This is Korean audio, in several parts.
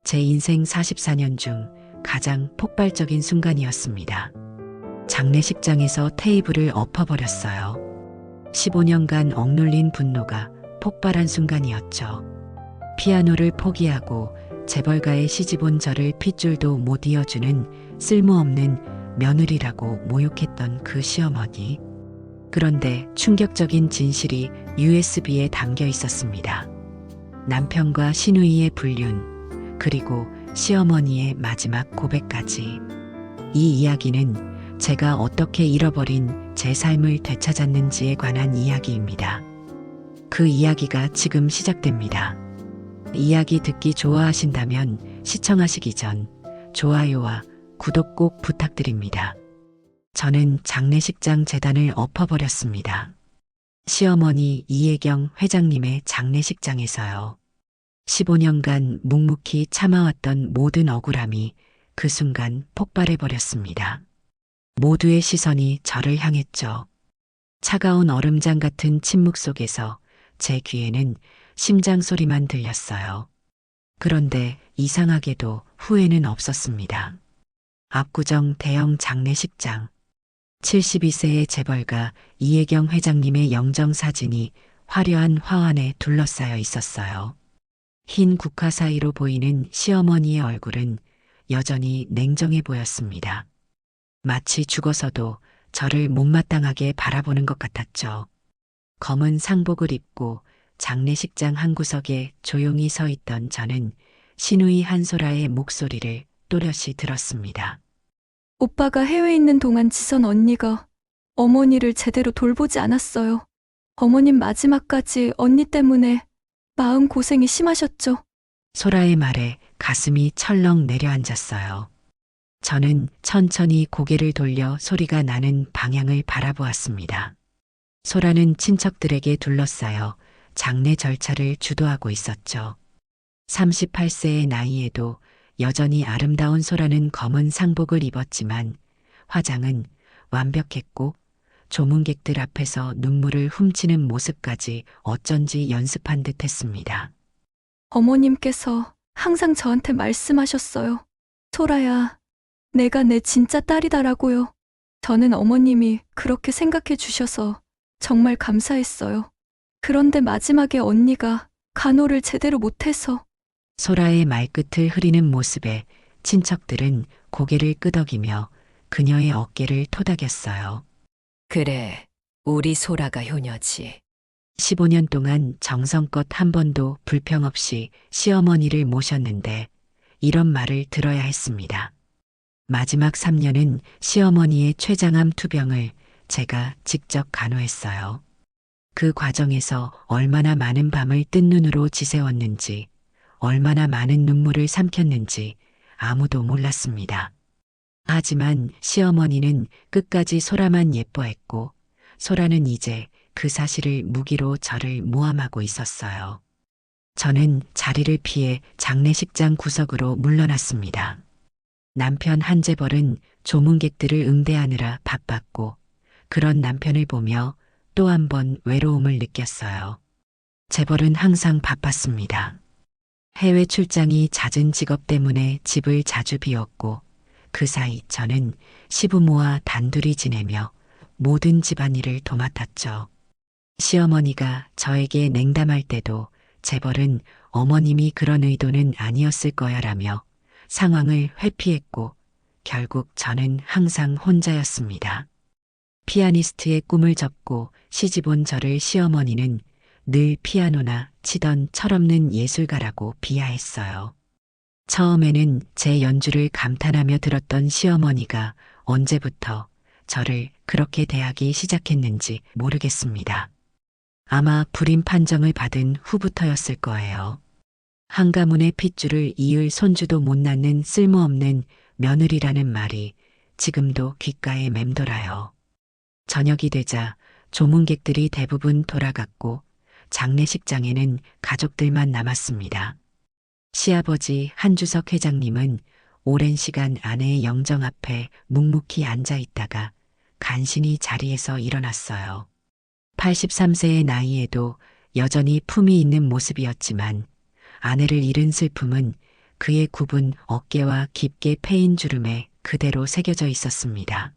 제 인생 44년 중 가장 폭발적인 순간이었습니다. 장례식장에서 테이블을 엎어버렸어요. 15년간 억눌린 분노가 폭발한 순간이었죠. 피아노를 포기하고 재벌가의 시집온 저를 핏줄도 못 이어주는 쓸모없는 며느리라고 모욕했던 그 시어머니. 그런데 충격적인 진실이 USB에 담겨 있었습니다. 남편과 시누이의 불륜, 그리고 시어머니의 마지막 고백까지. 이 이야기는 제가 어떻게 잃어버린 제 삶을 되찾았는지에 관한 이야기입니다. 그 이야기가 지금 시작됩니다. 이야기 듣기 좋아하신다면 시청하시기 전 좋아요와 구독 꼭 부탁드립니다. 저는 장례식장 재단을 엎어버렸습니다. 시어머니 이혜경 회장님의 장례식장에서요. 15년간 묵묵히 참아왔던 모든 억울함이 그 순간 폭발해버렸습니다. 모두의 시선이 저를 향했죠. 차가운 얼음장 같은 침묵 속에서 제 귀에는 심장 소리만 들렸어요. 그런데 이상하게도 후회는 없었습니다. 압구정 대형 장례식장. 72세의 재벌가 이혜경 회장님의 영정사진이 화려한 화환에 둘러싸여 있었어요. 흰 국화 사이로 보이는 시어머니의 얼굴은 여전히 냉정해 보였습니다. 마치 죽어서도 저를 못마땅하게 바라보는 것 같았죠. 검은 상복을 입고 장례식장 한 구석에 조용히 서 있던 저는 시누이 한소라의 목소리를 또렷이 들었습니다. 오빠가 해외에 있는 동안 지선 언니가 어머니를 제대로 돌보지 않았어요. 어머님 마지막까지 언니 때문에 마음 고생이 심하셨죠. 소라의 말에 가슴이 철렁 내려앉았어요. 저는 천천히 고개를 돌려 소리가 나는 방향을 바라보았습니다. 소라는 친척들에게 둘러싸여 장례 절차를 주도하고 있었죠. 38세의 나이에도 여전히 아름다운 소라는 검은 상복을 입었지만 화장은 완벽했고 조문객들 앞에서 눈물을 훔치는 모습까지 어쩐지 연습한 듯 했습니다. 어머님께서 항상 저한테 말씀하셨어요. 소라야, 내가 내 진짜 딸이다라고요. 저는 어머님이 그렇게 생각해 주셔서 정말 감사했어요. 그런데 마지막에 언니가 간호를 제대로 못해서. 소라의 말끝을 흐리는 모습에 친척들은 고개를 끄덕이며 그녀의 어깨를 토닥였어요. 그래, 우리 소라가 효녀지. 15년 동안 정성껏 한 번도 불평 없이 시어머니를 모셨는데 이런 말을 들어야 했습니다. 마지막 3년은 시어머니의 췌장암 투병을 제가 직접 간호했어요. 그 과정에서 얼마나 많은 밤을 뜬 눈으로 지새웠는지, 얼마나 많은 눈물을 삼켰는지 아무도 몰랐습니다. 하지만 시어머니는 끝까지 소라만 예뻐했고 소라는 이제 그 사실을 무기로 저를 모함하고 있었어요. 저는 자리를 피해 장례식장 구석으로 물러났습니다. 남편 한재벌은 조문객들을 응대하느라 바빴고 그런 남편을 보며 또 한 번 외로움을 느꼈어요. 재벌은 항상 바빴습니다. 해외 출장이 잦은 직업 때문에 집을 자주 비웠고 그 사이 저는 시부모와 단둘이 지내며 모든 집안일을 도맡았죠. 시어머니가 저에게 냉담할 때도 재벌은 어머님이 그런 의도는 아니었을 거야라며 상황을 회피했고 결국 저는 항상 혼자였습니다. 피아니스트의 꿈을 접고 시집온 저를 시어머니는 늘 피아노나 치던 철없는 예술가라고 비하했어요. 처음에는 제 연주를 감탄하며 들었던 시어머니가 언제부터 저를 그렇게 대하기 시작했는지 모르겠습니다. 아마 불임 판정을 받은 후부터였을 거예요. 한 가문의 핏줄을 이을 손주도 못 낳는 쓸모없는 며느리라는 말이 지금도 귓가에 맴돌아요. 저녁이 되자 조문객들이 대부분 돌아갔고 장례식장에는 가족들만 남았습니다. 시아버지 한주석 회장님은 오랜 시간 아내의 영정 앞에 묵묵히 앉아 있다가 간신히 자리에서 일어났어요. 83세의 나이에도 여전히 품이 있는 모습이었지만 아내를 잃은 슬픔은 그의 굽은 어깨와 깊게 패인 주름에 그대로 새겨져 있었습니다.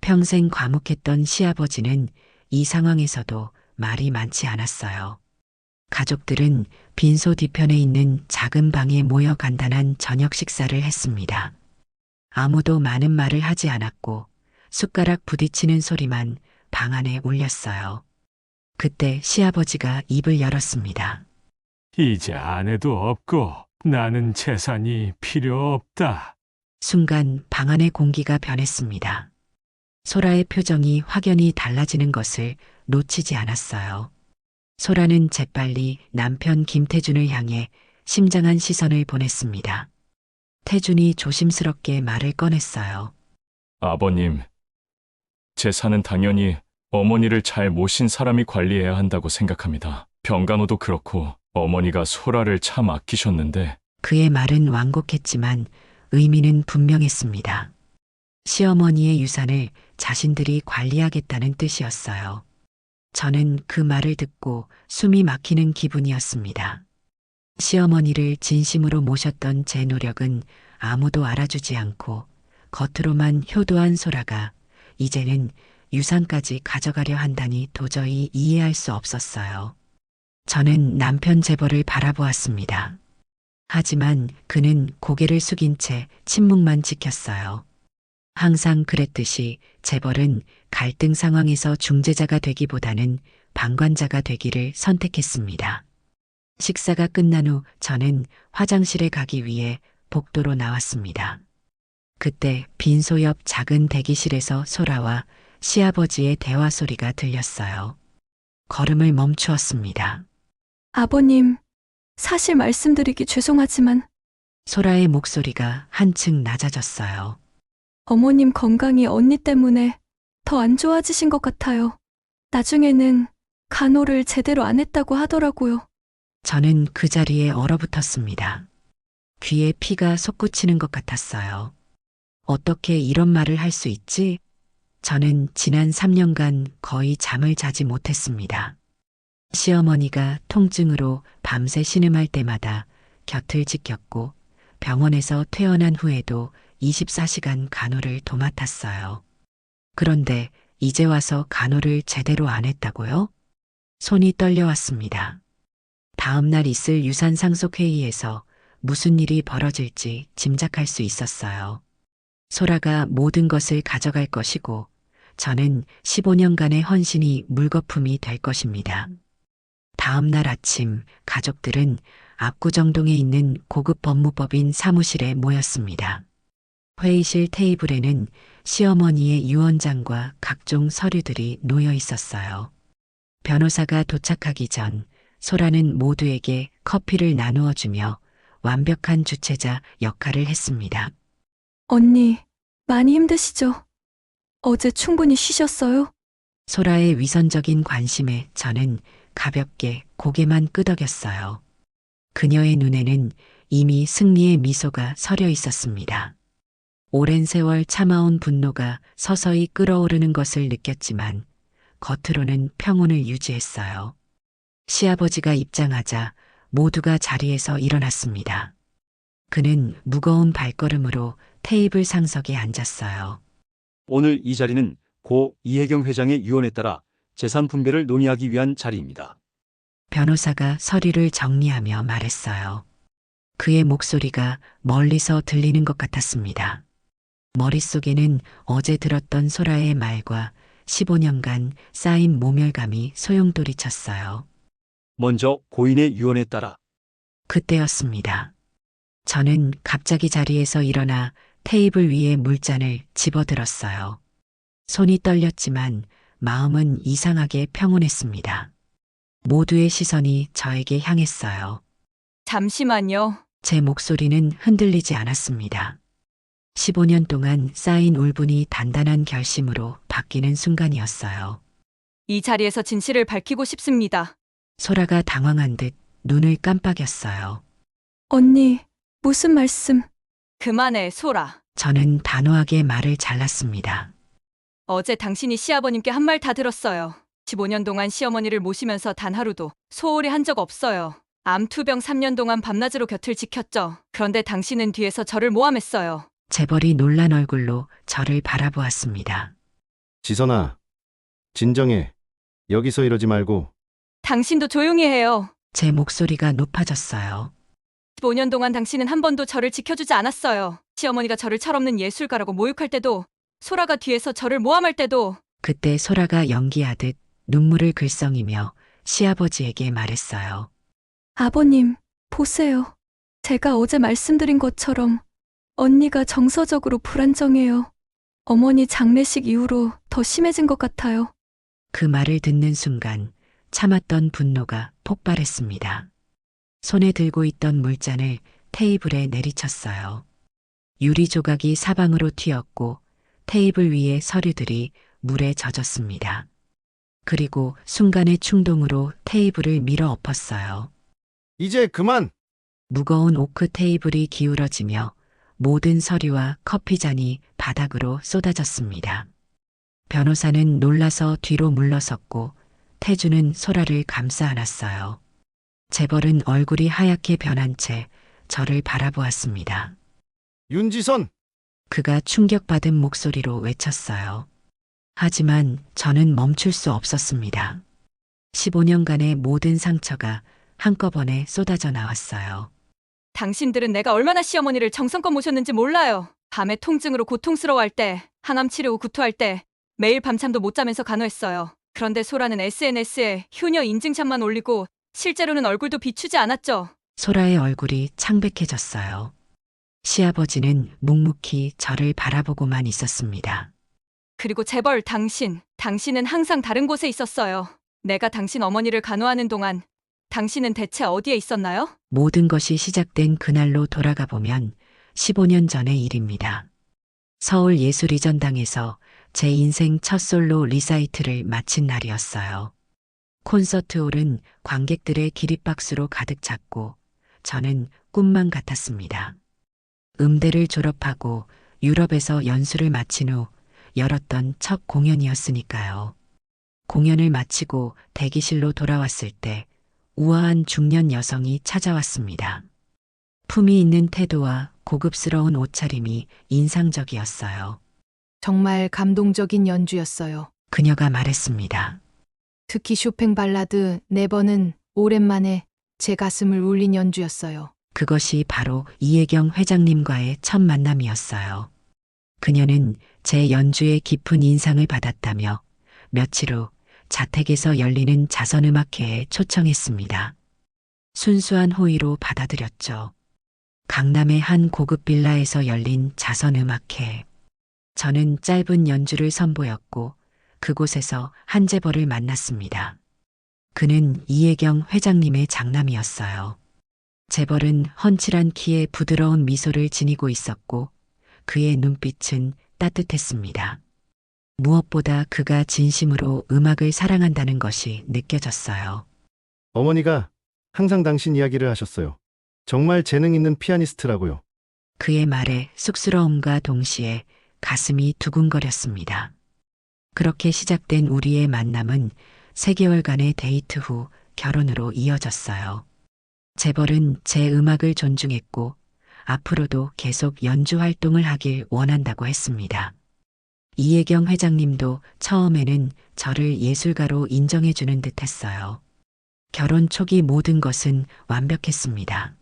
평생 과묵했던 시아버지는 이 상황에서도 말이 많지 않았어요. 가족들은 빈소 뒤편에 있는 작은 방에 모여 간단한 저녁 식사를 했습니다. 아무도 많은 말을 하지 않았고 숟가락 부딪히는 소리만 방 안에 울렸어요. 그때 시아버지가 입을 열었습니다. 이제 아내도 없고 나는 재산이 필요 없다. 순간 방 안의 공기가 변했습니다. 소라의 표정이 확연히 달라지는 것을 놓치지 않았어요. 소라는 재빨리 남편 김태준을 향해 심장한 시선을 보냈습니다. 태준이 조심스럽게 말을 꺼냈어요. 아버님, 재산은 당연히 어머니를 잘 모신 사람이 관리해야 한다고 생각합니다. 병간호도 그렇고 어머니가 소라를 참 아끼셨는데 그의 말은 완곡했지만 의미는 분명했습니다. 시어머니의 유산을 자신들이 관리하겠다는 뜻이었어요. 저는 그 말을 듣고 숨이 막히는 기분이었습니다. 시어머니를 진심으로 모셨던 제 노력은 아무도 알아주지 않고 겉으로만 효도한 소라가 이제는 유산까지 가져가려 한다니 도저히 이해할 수 없었어요. 저는 남편 재벌을 바라보았습니다. 하지만 그는 고개를 숙인 채 침묵만 지켰어요. 항상 그랬듯이 재벌은 갈등 상황에서 중재자가 되기보다는 방관자가 되기를 선택했습니다. 식사가 끝난 후 저는 화장실에 가기 위해 복도로 나왔습니다. 그때 빈소 옆 작은 대기실에서 소라와 시아버지의 대화 소리가 들렸어요. 걸음을 멈추었습니다. 아버님, 사실 말씀드리기 죄송하지만 소라의 목소리가 한층 낮아졌어요. 어머님 건강이 언니 때문에 더 안 좋아지신 것 같아요. 나중에는 간호를 제대로 안 했다고 하더라고요. 저는 그 자리에 얼어붙었습니다. 귀에 피가 솟구치는 것 같았어요. 어떻게 이런 말을 할 수 있지? 저는 지난 3년간 거의 잠을 자지 못했습니다. 시어머니가 통증으로 밤새 신음할 때마다 곁을 지켰고 병원에서 퇴원한 후에도 24시간 간호를 도맡았어요. 그런데 이제 와서 간호를 제대로 안 했다고요? 손이 떨려왔습니다. 다음 날 있을 유산상속회의에서 무슨 일이 벌어질지 짐작할 수 있었어요. 소라가 모든 것을 가져갈 것이고 저는 15년간의 헌신이 물거품이 될 것입니다. 다음 날 아침 가족들은 압구정동에 있는 고급 법무법인 사무실에 모였습니다. 회의실 테이블에는 시어머니의 유언장과 각종 서류들이 놓여 있었어요. 변호사가 도착하기 전 소라는 모두에게 커피를 나누어 주며 완벽한 주체자 역할을 했습니다. 언니, 많이 힘드시죠? 어제 충분히 쉬셨어요? 소라의 위선적인 관심에 저는 가볍게 고개만 끄덕였어요. 그녀의 눈에는 이미 승리의 미소가 서려 있었습니다. 오랜 세월 참아온 분노가 서서히 끓어오르는 것을 느꼈지만 겉으로는 평온을 유지했어요. 시아버지가 입장하자 모두가 자리에서 일어났습니다. 그는 무거운 발걸음으로 테이블 상석에 앉았어요. 오늘 이 자리는 고 이혜경 회장의 유언에 따라 재산 분배를 논의하기 위한 자리입니다. 변호사가 서류를 정리하며 말했어요. 그의 목소리가 멀리서 들리는 것 같았습니다. 머릿속에는 어제 들었던 소라의 말과 15년간 쌓인 모멸감이 소용돌이쳤어요. 먼저 고인의 유언에 따라 그때였습니다. 저는 갑자기 자리에서 일어나 테이블 위에 물잔을 집어들었어요. 손이 떨렸지만 마음은 이상하게 평온했습니다. 모두의 시선이 저에게 향했어요. 잠시만요. 제 목소리는 흔들리지 않았습니다. 15년 동안 쌓인 울분이 단단한 결심으로 바뀌는 순간이었어요. 이 자리에서 진실을 밝히고 싶습니다. 소라가 당황한 듯 눈을 깜빡였어요. 언니, 무슨 말씀? 그만해, 소라. 저는 단호하게 말을 잘랐습니다. 어제 당신이 시아버님께 한 말 다 들었어요. 15년 동안 시어머니를 모시면서 단 하루도 소홀히 한 적 없어요. 암투병 3년 동안 밤낮으로 곁을 지켰죠. 그런데 당신은 뒤에서 저를 모함했어요. 재벌이 놀란 얼굴로 저를 바라보았습니다. 지선아, 진정해. 여기서 이러지 말고. 당신도 조용히 해요. 제 목소리가 높아졌어요. 15년 동안 당신은 한 번도 저를 지켜주지 않았어요. 시어머니가 저를 철없는 예술가라고 모욕할 때도, 소라가 뒤에서 저를 모함할 때도. 그때 소라가 연기하듯 눈물을 글썽이며 시아버지에게 말했어요. 아버님, 보세요. 제가 어제 말씀드린 것처럼 언니가 정서적으로 불안정해요. 어머니 장례식 이후로 더 심해진 것 같아요. 그 말을 듣는 순간 참았던 분노가 폭발했습니다. 손에 들고 있던 물잔을 테이블에 내리쳤어요. 유리 조각이 사방으로 튀었고 테이블 위의 서류들이 물에 젖었습니다. 그리고 순간의 충동으로 테이블을 밀어 엎었어요. 이제 그만! 무거운 오크 테이블이 기울어지며 모든 서류와 커피잔이 바닥으로 쏟아졌습니다. 변호사는 놀라서 뒤로 물러섰고 태주는 소라를 감싸 안았어요. 재벌은 얼굴이 하얗게 변한 채 저를 바라보았습니다. 윤지선! 그가 충격받은 목소리로 외쳤어요. 하지만 저는 멈출 수 없었습니다. 15년간의 모든 상처가 한꺼번에 쏟아져 나왔어요. 당신들은 내가 얼마나 시어머니를 정성껏 모셨는지 몰라요. 밤에 통증으로 고통스러워할 때, 항암 치료 후 구토할 때 매일 밤잠도 못 자면서 간호했어요. 그런데 소라는 SNS에 효녀 인증샷만 올리고 실제로는 얼굴도 비추지 않았죠. 소라의 얼굴이 창백해졌어요. 시아버지는 묵묵히 저를 바라보고만 있었습니다. 그리고 재벌 당신은 항상 다른 곳에 있었어요. 내가 당신 어머니를 간호하는 동안 당신은 대체 어디에 있었나요? 모든 것이 시작된 그날로 돌아가 보면 15년 전의 일입니다. 서울예술이전당에서 제 인생 첫 솔로 리사이트를 마친 날이었어요. 콘서트홀은 관객들의 기립박수로 가득 찼고 저는 꿈만 같았습니다. 음대를 졸업하고 유럽에서 연수를 마친 후 열었던 첫 공연이었으니까요. 공연을 마치고 대기실로 돌아왔을 때 우아한 중년 여성이 찾아왔습니다. 품위 있는 태도와 고급스러운 옷차림이 인상적이었어요. 정말 감동적인 연주였어요. 그녀가 말했습니다. 특히 쇼팽 발라드 4번은 오랜만에 제 가슴을 울린 연주였어요. 그것이 바로 이혜경 회장님과의 첫 만남이었어요. 그녀는 제 연주에 깊은 인상을 받았다며 며칠 후 자택에서 열리는 자선음악회에 초청했습니다. 순수한 호의로 받아들였죠. 강남의 한 고급 빌라에서 열린 자선음악회. 저는 짧은 연주를 선보였고 그곳에서 한 재벌을 만났습니다. 그는 이혜경 회장님의 장남이었어요. 재벌은 훤칠한 키에 부드러운 미소를 지니고 있었고 그의 눈빛은 따뜻했습니다. 무엇보다 그가 진심으로 음악을 사랑한다는 것이 느껴졌어요. 어머니가 항상 당신 이야기를 하셨어요. 정말 재능 있는 피아니스트라고요. 그의 말에 쑥스러움과 동시에 가슴이 두근거렸습니다. 그렇게 시작된 우리의 만남은 3개월간의 데이트 후 결혼으로 이어졌어요. 재벌은 제 음악을 존중했고 앞으로도 계속 연주 활동을 하길 원한다고 했습니다. 이혜경 회장님도 처음에는 저를 예술가로 인정해주는 듯 했어요. 결혼 초기 모든 것은 완벽했습니다.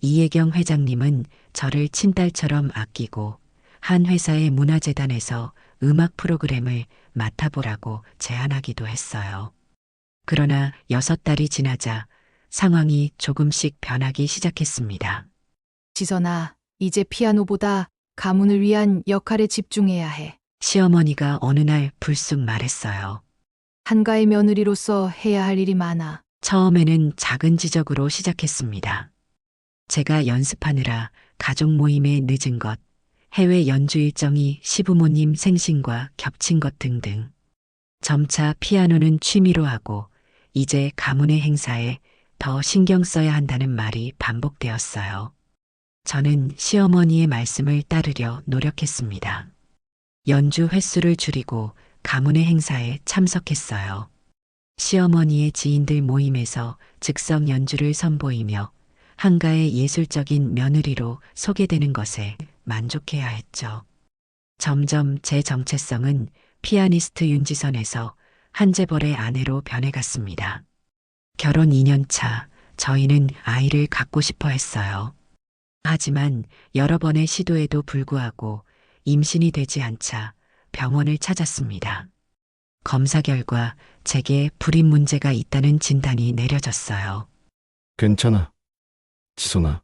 이혜경 회장님은 저를 친딸처럼 아끼고 한 회사의 문화재단에서 음악 프로그램을 맡아보라고 제안하기도 했어요. 그러나 6달이 지나자 상황이 조금씩 변하기 시작했습니다. 지선아, 이제 피아노보다 가문을 위한 역할에 집중해야 해. 시어머니가 어느 날 불쑥 말했어요. 한가의 며느리로서 해야 할 일이 많아. 처음에는 작은 지적으로 시작했습니다. 제가 연습하느라 가족 모임에 늦은 것, 해외 연주 일정이 시부모님 생신과 겹친 것 등등. 점차 피아노는 취미로 하고 이제 가문의 행사에 더 신경 써야 한다는 말이 반복되었어요. 저는 시어머니의 말씀을 따르려 노력했습니다. 연주 횟수를 줄이고 가문의 행사에 참석했어요. 시어머니의 지인들 모임에서 즉석 연주를 선보이며 한가의 예술적인 며느리로 소개되는 것에 만족해야 했죠. 점점 제 정체성은 피아니스트 윤지선에서 한재벌의 아내로 변해갔습니다. 결혼 2년 차 저희는 아이를 갖고 싶어 했어요. 하지만 여러 번의 시도에도 불구하고 임신이 되지 않자 병원을 찾았습니다. 검사 결과 제게 불임 문제가 있다는 진단이 내려졌어요. 괜찮아. 지선아,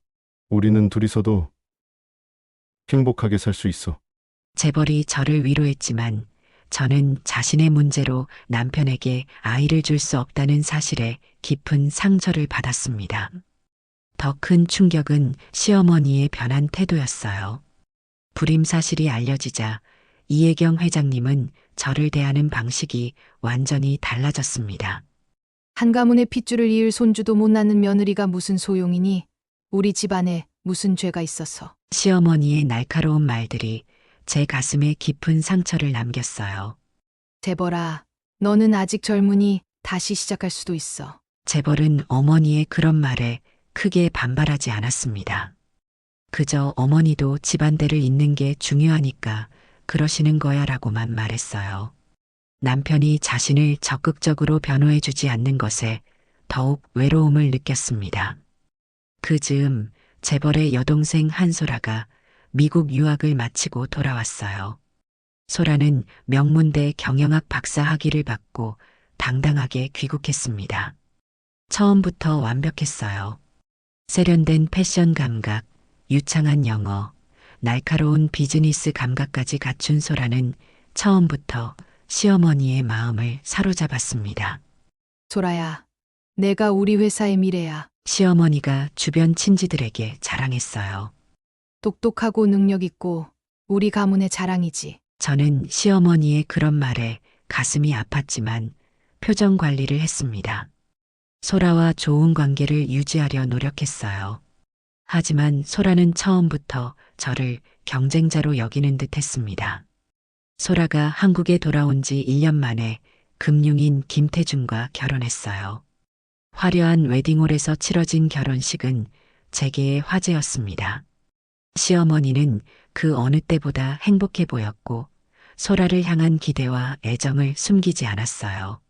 우리는 둘이서도 행복하게 살 수 있어. 재벌이 저를 위로했지만 저는 자신의 문제로 남편에게 아이를 줄 수 없다는 사실에 깊은 상처를 받았습니다. 더 큰 충격은 시어머니의 변한 태도였어요. 불임 사실이 알려지자 이혜경 회장님은 저를 대하는 방식이 완전히 달라졌습니다. 한 가문의 핏줄을 이을 손주도 못 낳는 며느리가 무슨 소용이니? 우리 집안에 무슨 죄가 있어서. 시어머니의 날카로운 말들이 제 가슴에 깊은 상처를 남겼어요. 재벌아, 너는 아직 젊으니 다시 시작할 수도 있어. 재벌은 어머니의 그런 말에 크게 반발하지 않았습니다. 그저 어머니도 집안대를 잇는 게 중요하니까 그러시는 거야 라고만 말했어요. 남편이 자신을 적극적으로 변호해주지 않는 것에 더욱 외로움을 느꼈습니다. 그 즈음 재벌의 여동생 한소라가 미국 유학을 마치고 돌아왔어요. 소라는 명문대 경영학 박사 학위를 받고 당당하게 귀국했습니다. 처음부터 완벽했어요. 세련된 패션 감각, 유창한 영어, 날카로운 비즈니스 감각까지 갖춘 소라는 처음부터 시어머니의 마음을 사로잡았습니다. 소라야, 내가 우리 회사의 미래야. 시어머니가 주변 친지들에게 자랑했어요. 똑똑하고 능력 있고 우리 가문의 자랑이지. 저는 시어머니의 그런 말에 가슴이 아팠지만 표정 관리를 했습니다. 소라와 좋은 관계를 유지하려 노력했어요. 하지만 소라는 처음부터 저를 경쟁자로 여기는 듯 했습니다. 소라가 한국에 돌아온 지 1년 만에 금융인 김태준과 결혼했어요. 화려한 웨딩홀에서 치러진 결혼식은 제게의 화제였습니다. 시어머니는 그 어느 때보다 행복해 보였고 소라를 향한 기대와 애정을 숨기지 않았어요.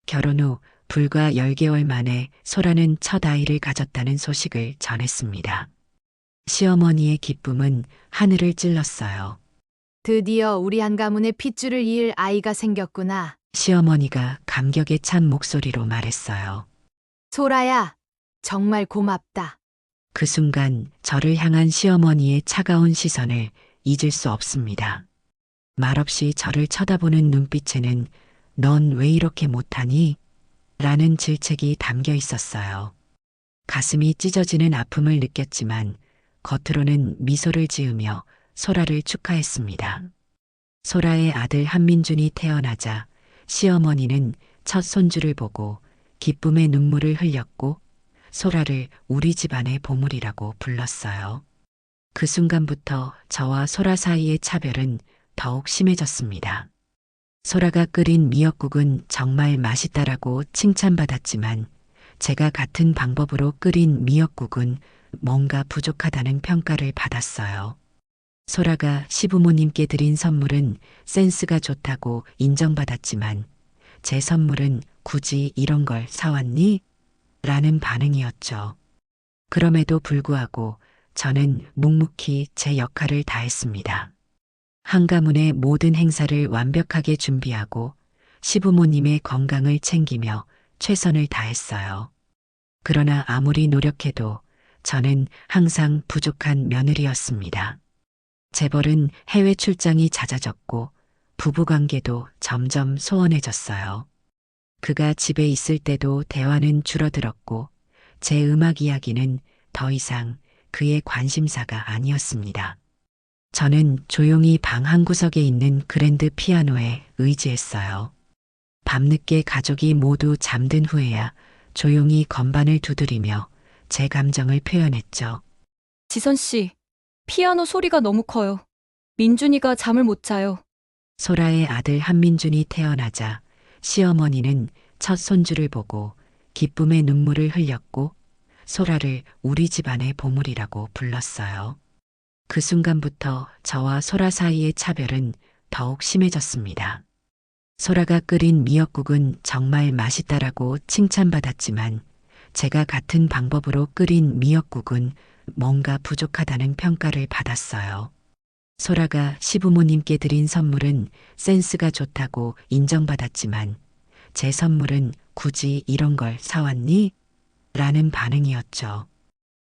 결혼 후 불과 10개월 만에 소라는 첫 아이를 가졌다는 소식을 전했습니다. 시어머니의 기쁨은 하늘을 찔렀어요. 드디어 우리 한 가문의 핏줄을 이을 아이가 생겼구나. 시어머니가 감격에 찬 목소리로 말했어요. 소라야, 정말 고맙다. 그 순간 저를 향한 시어머니의 차가운 시선을 잊을 수 없습니다. 말없이 저를 쳐다보는 눈빛에는 넌 왜 이렇게 못하니? 라는 질책이 담겨 있었어요. 가슴이 찢어지는 아픔을 느꼈지만 겉으로는 미소를 지으며 소라를 축하했습니다. 소라의 아들 한민준이 태어나자 시어머니는 첫 손주를 보고 기쁨의 눈물을 흘렸고 소라를 우리 집안의 보물이라고 불렀어요. 그 순간부터 저와 소라 사이의 차별은 더욱 심해졌습니다. 소라가 끓인 미역국은 정말 맛있다라고 칭찬받았지만 제가 같은 방법으로 끓인 미역국은 뭔가 부족하다는 평가를 받았어요. 소라가 시부모님께 드린 선물은 센스가 좋다고 인정받았지만 제 선물은 굳이 이런 걸 사왔니? 라는 반응이었죠. 그럼에도 불구하고 저는 묵묵히 제 역할을 다했습니다. 한 가문의 모든 행사를 완벽하게 준비하고 시부모님의 건강을 챙기며 최선을 다했어요. 그러나 아무리 노력해도 저는 항상 부족한 며느리였습니다. 재벌은 해외 출장이 잦아졌고 부부관계도 점점 소원해졌어요. 그가 집에 있을 때도 대화는 줄어들었고 제 음악 이야기는 더 이상 그의 관심사가 아니었습니다. 저는 조용히 방 한구석에 있는 그랜드 피아노에 의지했어요. 밤늦게 가족이 모두 잠든 후에야 조용히 건반을 두드리며 제 감정을 표현했죠. 지선 씨, 피아노 소리가 너무 커요. 민준이가 잠을 못 자요. 소라의 아들 한민준이 태어나자 시어머니는 첫 손주를 보고 기쁨의 눈물을 흘렸고 소라를 우리 집안의 보물이라고 불렀어요. 그 순간부터 저와 소라 사이의 차별은 더욱 심해졌습니다. 소라가 끓인 미역국은 정말 맛있다라고 칭찬받았지만 제가 같은 방법으로 끓인 미역국은 뭔가 부족하다는 평가를 받았어요. 소라가 시부모님께 드린 선물은 센스가 좋다고 인정받았지만 제 선물은 굳이 이런 걸 사왔니? 라는 반응이었죠.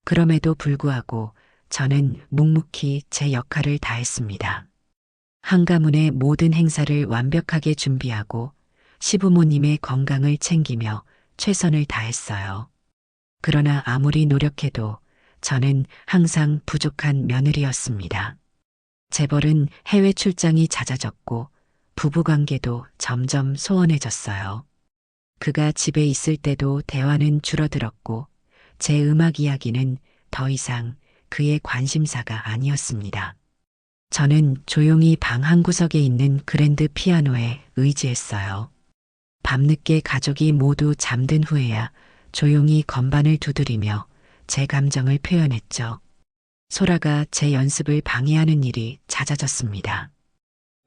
그럼에도 불구하고 저는 묵묵히 제 역할을 다했습니다. 한가문의 모든 행사를 완벽하게 준비하고 시부모님의 건강을 챙기며 최선을 다했어요. 그러나 아무리 노력해도 저는 항상 부족한 며느리였습니다. 재벌은 해외 출장이 잦아졌고 부부관계도 점점 소원해졌어요. 그가 집에 있을 때도 대화는 줄어들었고 제 음악 이야기는 더 이상 그의 관심사가 아니었습니다. 저는 조용히 방 한구석에 있는 그랜드 피아노에 의지했어요. 밤늦게 가족이 모두 잠든 후에야 조용히 건반을 두드리며 제 감정을 표현했죠. 소라가 제 연습을 방해하는 일이 잦아졌습니다.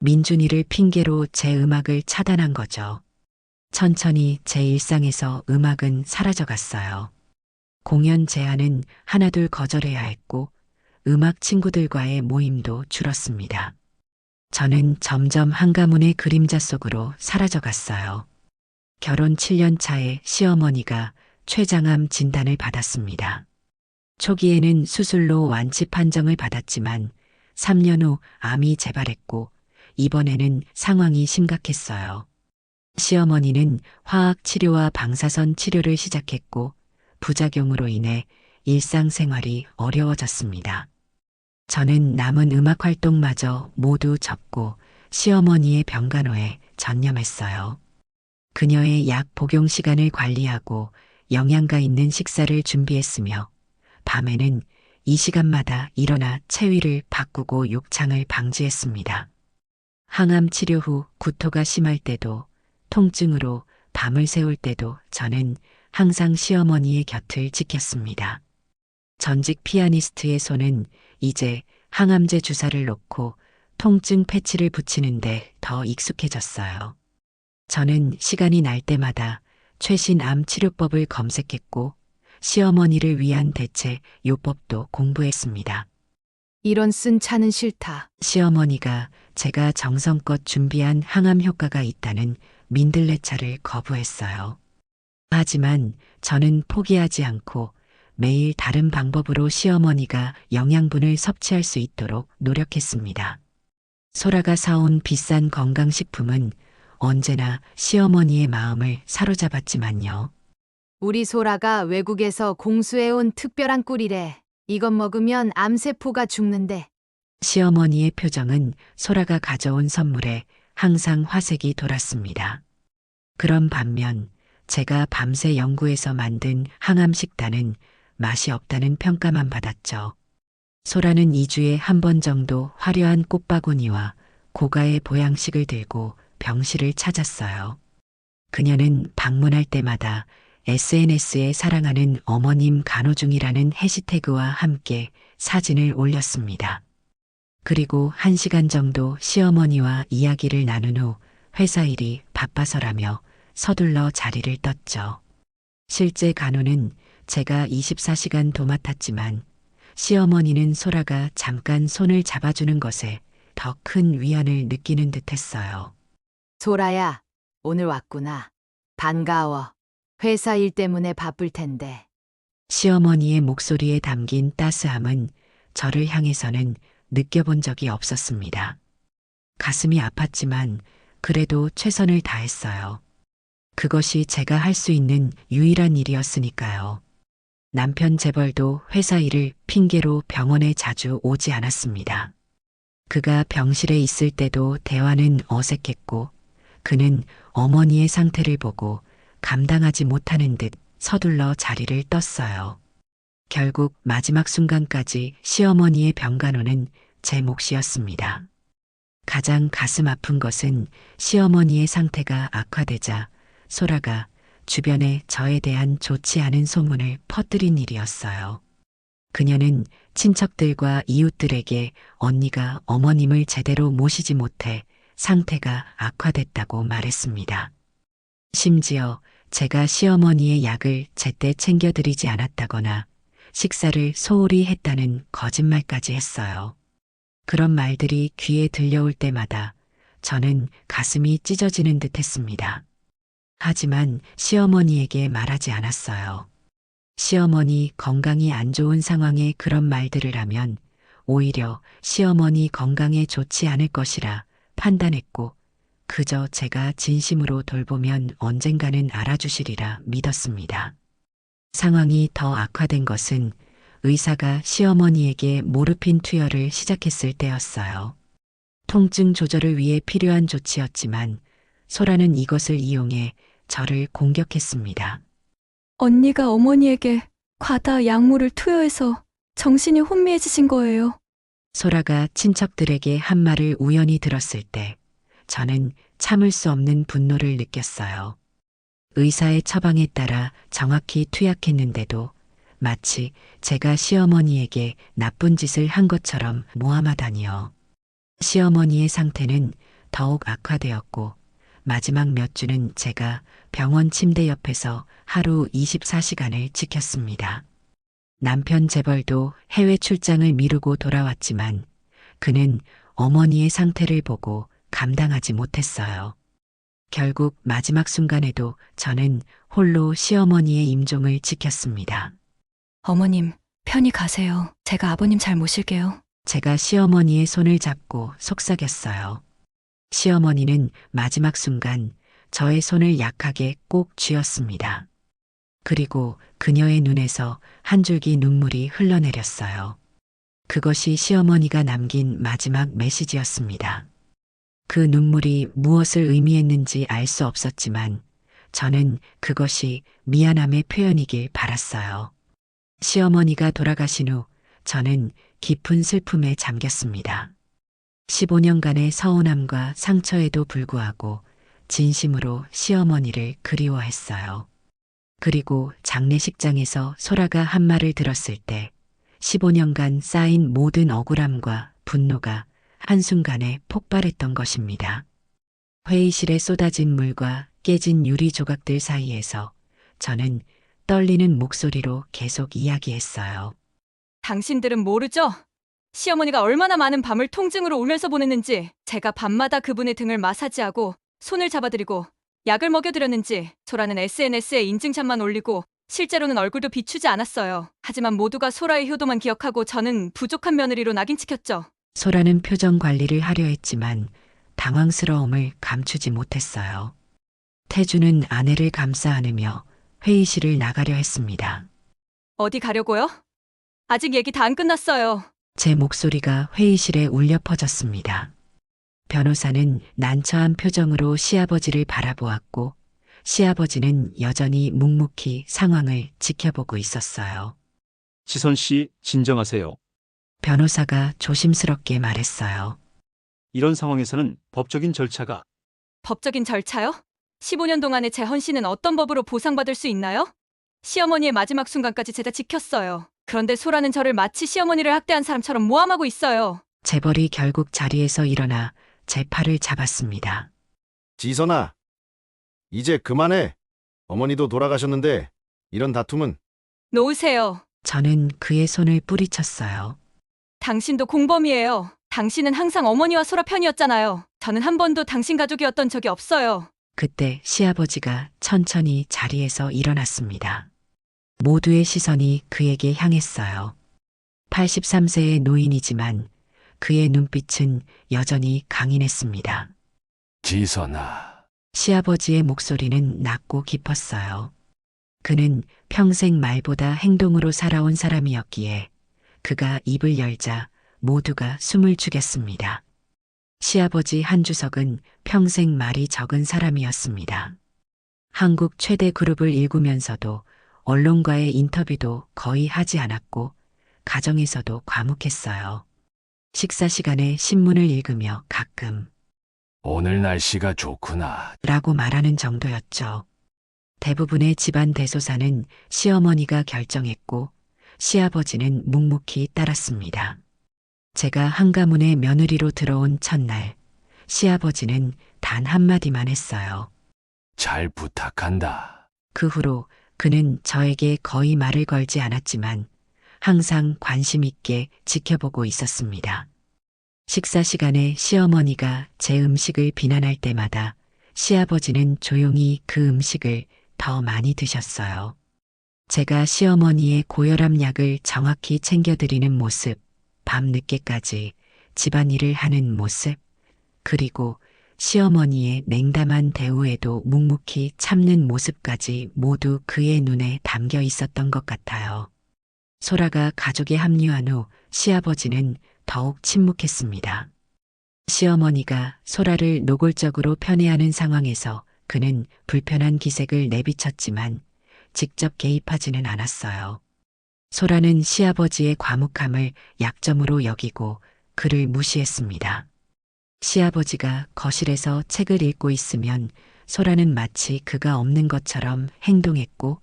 민준이를 핑계로 제 음악을 차단한 거죠. 천천히 제 일상에서 음악은 사라져갔어요. 공연 제안은 하나둘 거절해야 했고 음악 친구들과의 모임도 줄었습니다. 저는 점점 한가문의 그림자 속으로 사라져갔어요. 결혼 7년 차에 시어머니가 췌장암 진단을 받았습니다. 초기에는 수술로 완치 판정을 받았지만 3년 후 암이 재발했고 이번에는 상황이 심각했어요. 시어머니는 화학 치료와 방사선 치료를 시작했고 부작용으로 인해 일상생활이 어려워졌습니다. 저는 남은 음악 활동마저 모두 접고 시어머니의 병간호에 전념했어요. 그녀의 약 복용 시간을 관리하고 영양가 있는 식사를 준비했으며 밤에는 이 시간마다 일어나 체위를 바꾸고 욕창을 방지했습니다. 항암 치료 후 구토가 심할 때도 통증으로 밤을 새울 때도 저는 항상 시어머니의 곁을 지켰습니다. 전직 피아니스트의 손은 이제 항암제 주사를 놓고 통증 패치를 붙이는데 더 익숙해졌어요. 저는 시간이 날 때마다 최신 암 치료법을 검색했고 시어머니를 위한 대체 요법도 공부했습니다. 이런 쓴 차는 싫다. 시어머니가 제가 정성껏 준비한 항암 효과가 있다는 민들레차를 거부했어요. 하지만 저는 포기하지 않고 매일 다른 방법으로 시어머니가 영양분을 섭취할 수 있도록 노력했습니다. 소라가 사온 비싼 건강식품은 언제나 시어머니의 마음을 사로잡았지만요. 우리 소라가 외국에서 공수해온 특별한 꿀이래. 이것 먹으면 암세포가 죽는데. 시어머니의 표정은 소라가 가져온 선물에 항상 화색이 돌았습니다. 그런 반면 제가 밤새 연구해서 만든 항암 식단은 맛이 없다는 평가만 받았죠. 소라는 2주에 한 번 정도 화려한 꽃바구니와 고가의 보양식을 들고 병실을 찾았어요. 그녀는 방문할 때마다 SNS에 사랑하는 어머님 간호 중이라는 해시태그와 함께 사진을 올렸습니다. 그리고 1시간 정도 시어머니와 이야기를 나눈 후 회사 일이 바빠서라며 서둘러 자리를 떴죠. 실제 간호는 제가 24시간 도맡았지만 시어머니는 소라가 잠깐 손을 잡아주는 것에 더 큰 위안을 느끼는 듯했어요. 소라야, 오늘 왔구나. 반가워. 회사 일 때문에 바쁠 텐데. 시어머니의 목소리에 담긴 따스함은 저를 향해서는 느껴본 적이 없었습니다. 가슴이 아팠지만 그래도 최선을 다했어요. 그것이 제가 할 수 있는 유일한 일이었으니까요. 남편 재벌도 회사 일을 핑계로 병원에 자주 오지 않았습니다. 그가 병실에 있을 때도 대화는 어색했고 그는 어머니의 상태를 보고 감당하지 못하는 듯 서둘러 자리를 떴어요. 결국 마지막 순간까지 시어머니의 병간호는 제 몫이었습니다. 가장 가슴 아픈 것은 시어머니의 상태가 악화되자 소라가 주변에 저에 대한 좋지 않은 소문을 퍼뜨린 일이었어요. 그녀는 친척들과 이웃들에게 언니가 어머님을 제대로 모시지 못해 상태가 악화됐다고 말했습니다. 심지어 제가 시어머니의 약을 제때 챙겨드리지 않았다거나 식사를 소홀히 했다는 거짓말까지 했어요. 그런 말들이 귀에 들려올 때마다 저는 가슴이 찢어지는 듯 했습니다. 하지만 시어머니에게 말하지 않았어요. 시어머니 건강이 안 좋은 상황에 그런 말들을 하면 오히려 시어머니 건강에 좋지 않을 것이라 판단했고 그저 제가 진심으로 돌보면 언젠가는 알아주시리라 믿었습니다. 상황이 더 악화된 것은 의사가 시어머니에게 모르핀 투여를 시작했을 때였어요. 통증 조절을 위해 필요한 조치였지만 소라는 이것을 이용해 저를 공격했습니다. 언니가 어머니에게 과다 약물을 투여해서 정신이 혼미해지신 거예요. 소라가 친척들에게 한 말을 우연히 들었을 때 저는 참을 수 없는 분노를 느꼈어요. 의사의 처방에 따라 정확히 투약했는데도 마치 제가 시어머니에게 나쁜 짓을 한 것처럼 모함하다니요. 시어머니의 상태는 더욱 악화되었고 마지막 몇 주는 제가 병원 침대 옆에서 하루 24시간을 지켰습니다. 남편 재벌도 해외 출장을 미루고 돌아왔지만 그는 어머니의 상태를 보고 감당하지 못했어요. 결국 마지막 순간에도 저는 홀로 시어머니의 임종을 지켰습니다. 어머님, 편히 가세요. 제가 아버님 잘 모실게요. 제가 시어머니의 손을 잡고 속삭였어요. 시어머니는 마지막 순간 저의 손을 약하게 꼭 쥐었습니다. 그리고 그녀의 눈에서 한 줄기 눈물이 흘러내렸어요. 그것이 시어머니가 남긴 마지막 메시지였습니다. 그 눈물이 무엇을 의미했는지 알 수 없었지만 저는 그것이 미안함의 표현이길 바랐어요. 시어머니가 돌아가신 후 저는 깊은 슬픔에 잠겼습니다. 15년간의 서운함과 상처에도 불구하고 진심으로 시어머니를 그리워했어요. 그리고 장례식장에서 소라가 한 말을 들었을 때 15년간 쌓인 모든 억울함과 분노가 한순간에 폭발했던 것입니다. 회의실에 쏟아진 물과 깨진 유리 조각들 사이에서 저는 떨리는 목소리로 계속 이야기했어요. 당신들은 모르죠? 시어머니가 얼마나 많은 밤을 통증으로 울면서 보냈는지, 제가 밤마다 그분의 등을 마사지하고 손을 잡아드리고 약을 먹여드렸는지. 소라는 SNS에 인증샷만 올리고 실제로는 얼굴도 비추지 않았어요. 하지만 모두가 소라의 효도만 기억하고 저는 부족한 며느리로 낙인 찍혔죠. 소라는 표정 관리를 하려 했지만 당황스러움을 감추지 못했어요. 태주는 아내를 감싸 안으며 회의실을 나가려 했습니다. 어디 가려고요? 아직 얘기 다 안 끝났어요. 제 목소리가 회의실에 울려 퍼졌습니다. 변호사는 난처한 표정으로 시아버지를 바라보았고 시아버지는 여전히 묵묵히 상황을 지켜보고 있었어요. 지선 씨, 진정하세요. 변호사가 조심스럽게 말했어요. 이런 상황에서는 법적인 절차가 법적인 절차요? 15년 동안의 제 헌신은 어떤 법으로 보상받을 수 있나요? 시어머니의 마지막 순간까지 제가 지켰어요. 그런데 소라는 저를 마치 시어머니를 학대한 사람처럼 모함하고 있어요. 재벌이 결국 자리에서 일어나 제 팔을 잡았습니다. 지선아, 이제 그만해. 어머니도 돌아가셨는데 이런 다툼은. 놓으세요. 저는 그의 손을 뿌리쳤어요. 당신도 공범이에요. 당신은 항상 어머니와 소라 편이었잖아요. 저는 한 번도 당신 가족이었던 적이 없어요. 그때 시아버지가 천천히 자리에서 일어났습니다. 모두의 시선이 그에게 향했어요. 83세의 노인이지만 그의 눈빛은 여전히 강인했습니다. 지선아, 시아버지의 목소리는 낮고 깊었어요. 그는 평생 말보다 행동으로 살아온 사람이었기에 그가 입을 열자 모두가 숨을 죽였습니다. 시아버지 한주석은 평생 말이 적은 사람이었습니다. 한국 최대 그룹을 일구면서도 언론과의 인터뷰도 거의 하지 않았고 가정에서도 과묵했어요. 식사 시간에 신문을 읽으며 가끔 오늘 날씨가 좋구나. 라고 말하는 정도였죠. 대부분의 집안 대소사는 시어머니가 결정했고 시아버지는 묵묵히 따랐습니다. 제가 한가문의 며느리로 들어온 첫날, 시아버지는 단 한마디만 했어요. 잘 부탁한다. 그 후로 그는 저에게 거의 말을 걸지 않았지만 항상 관심 있게 지켜보고 있었습니다. 식사 시간에 시어머니가 제 음식을 비난할 때마다 시아버지는 조용히 그 음식을 더 많이 드셨어요. 제가 시어머니의 고혈압 약을 정확히 챙겨드리는 모습, 밤 늦게까지 집안일을 하는 모습, 그리고 시어머니의 냉담한 대우에도 묵묵히 참는 모습까지 모두 그의 눈에 담겨 있었던 것 같아요. 소라가 가족에 합류한 후 시아버지는 더욱 침묵했습니다. 시어머니가 소라를 노골적으로 편애하는 상황에서 그는 불편한 기색을 내비쳤지만 직접 개입하지는 않았어요. 소라는 시아버지의 과묵함을 약점으로 여기고 그를 무시했습니다. 시아버지가 거실에서 책을 읽고 있으면 소라는 마치 그가 없는 것처럼 행동했고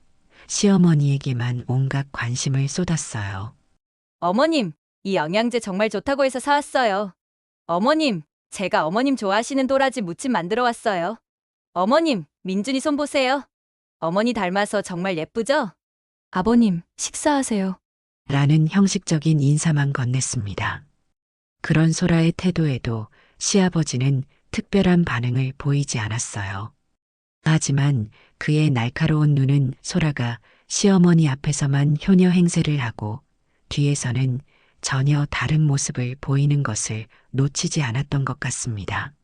시어머니에게만 온갖 관심을 쏟았어요. 어머님, 이 영양제 정말 좋다고 해서 사왔어요. 어머님, 제가 어머님 좋아하시는 도라지 무침 만들어 왔어요. 어머님, 민준이 손 보세요. 어머니 닮아서 정말 예쁘죠? 아버님, 식사하세요. 라는 형식적인 인사만 건넸습니다. 그런 소라의 태도에도 시아버지는 특별한 반응을 보이지 않았어요. 하지만 그의 날카로운 눈은 소라가 시어머니 앞에서만 효녀 행세를 하고 뒤에서는 전혀 다른 모습을 보이는 것을 놓치지 않았던 것 같습니다.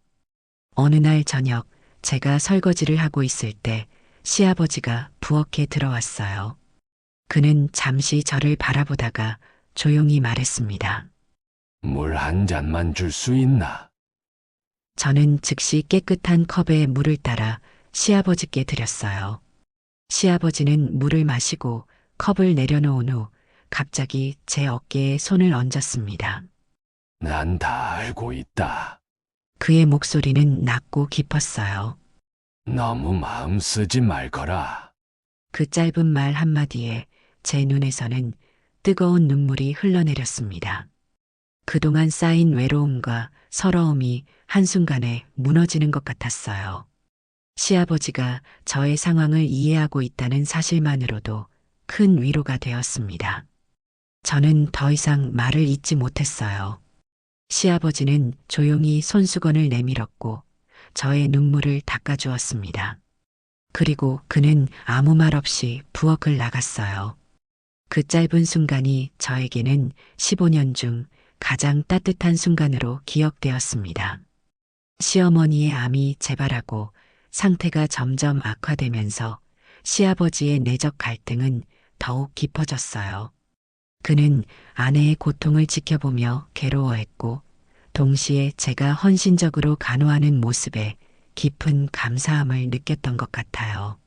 어느 날 저녁 제가 설거지를 하고 있을 때 시아버지가 부엌에 들어왔어요. 그는 잠시 저를 바라보다가 조용히 말했습니다. 물 한 잔만 줄 수 있나? 저는 즉시 깨끗한 컵에 물을 따라 시아버지께 드렸어요. 시아버지는 물을 마시고 컵을 내려놓은 후 갑자기 제 어깨에 손을 얹었습니다. 난 다 알고 있다. 그의 목소리는 낮고 깊었어요. 너무 마음 쓰지 말거라. 그 짧은 말 한마디에 제 눈에서는 뜨거운 눈물이 흘러내렸습니다. 그동안 쌓인 외로움과 서러움이 한순간에 무너지는 것 같았어요. 시아버지가 저의 상황을 이해하고 있다는 사실만으로도 큰 위로가 되었습니다. 저는 더 이상 말을 잇지 못했어요. 시아버지는 조용히 손수건을 내밀었고 저의 눈물을 닦아주었습니다. 그리고 그는 아무 말 없이 부엌을 나갔어요. 그 짧은 순간이 저에게는 15년 중 가장 따뜻한 순간으로 기억되었습니다. 시어머니의 암이 재발하고 상태가 점점 악화되면서 시아버지의 내적 갈등은 더욱 깊어졌어요. 그는 아내의 고통을 지켜보며 괴로워했고 동시에 제가 헌신적으로 간호하는 모습에 깊은 감사함을 느꼈던 것 같아요.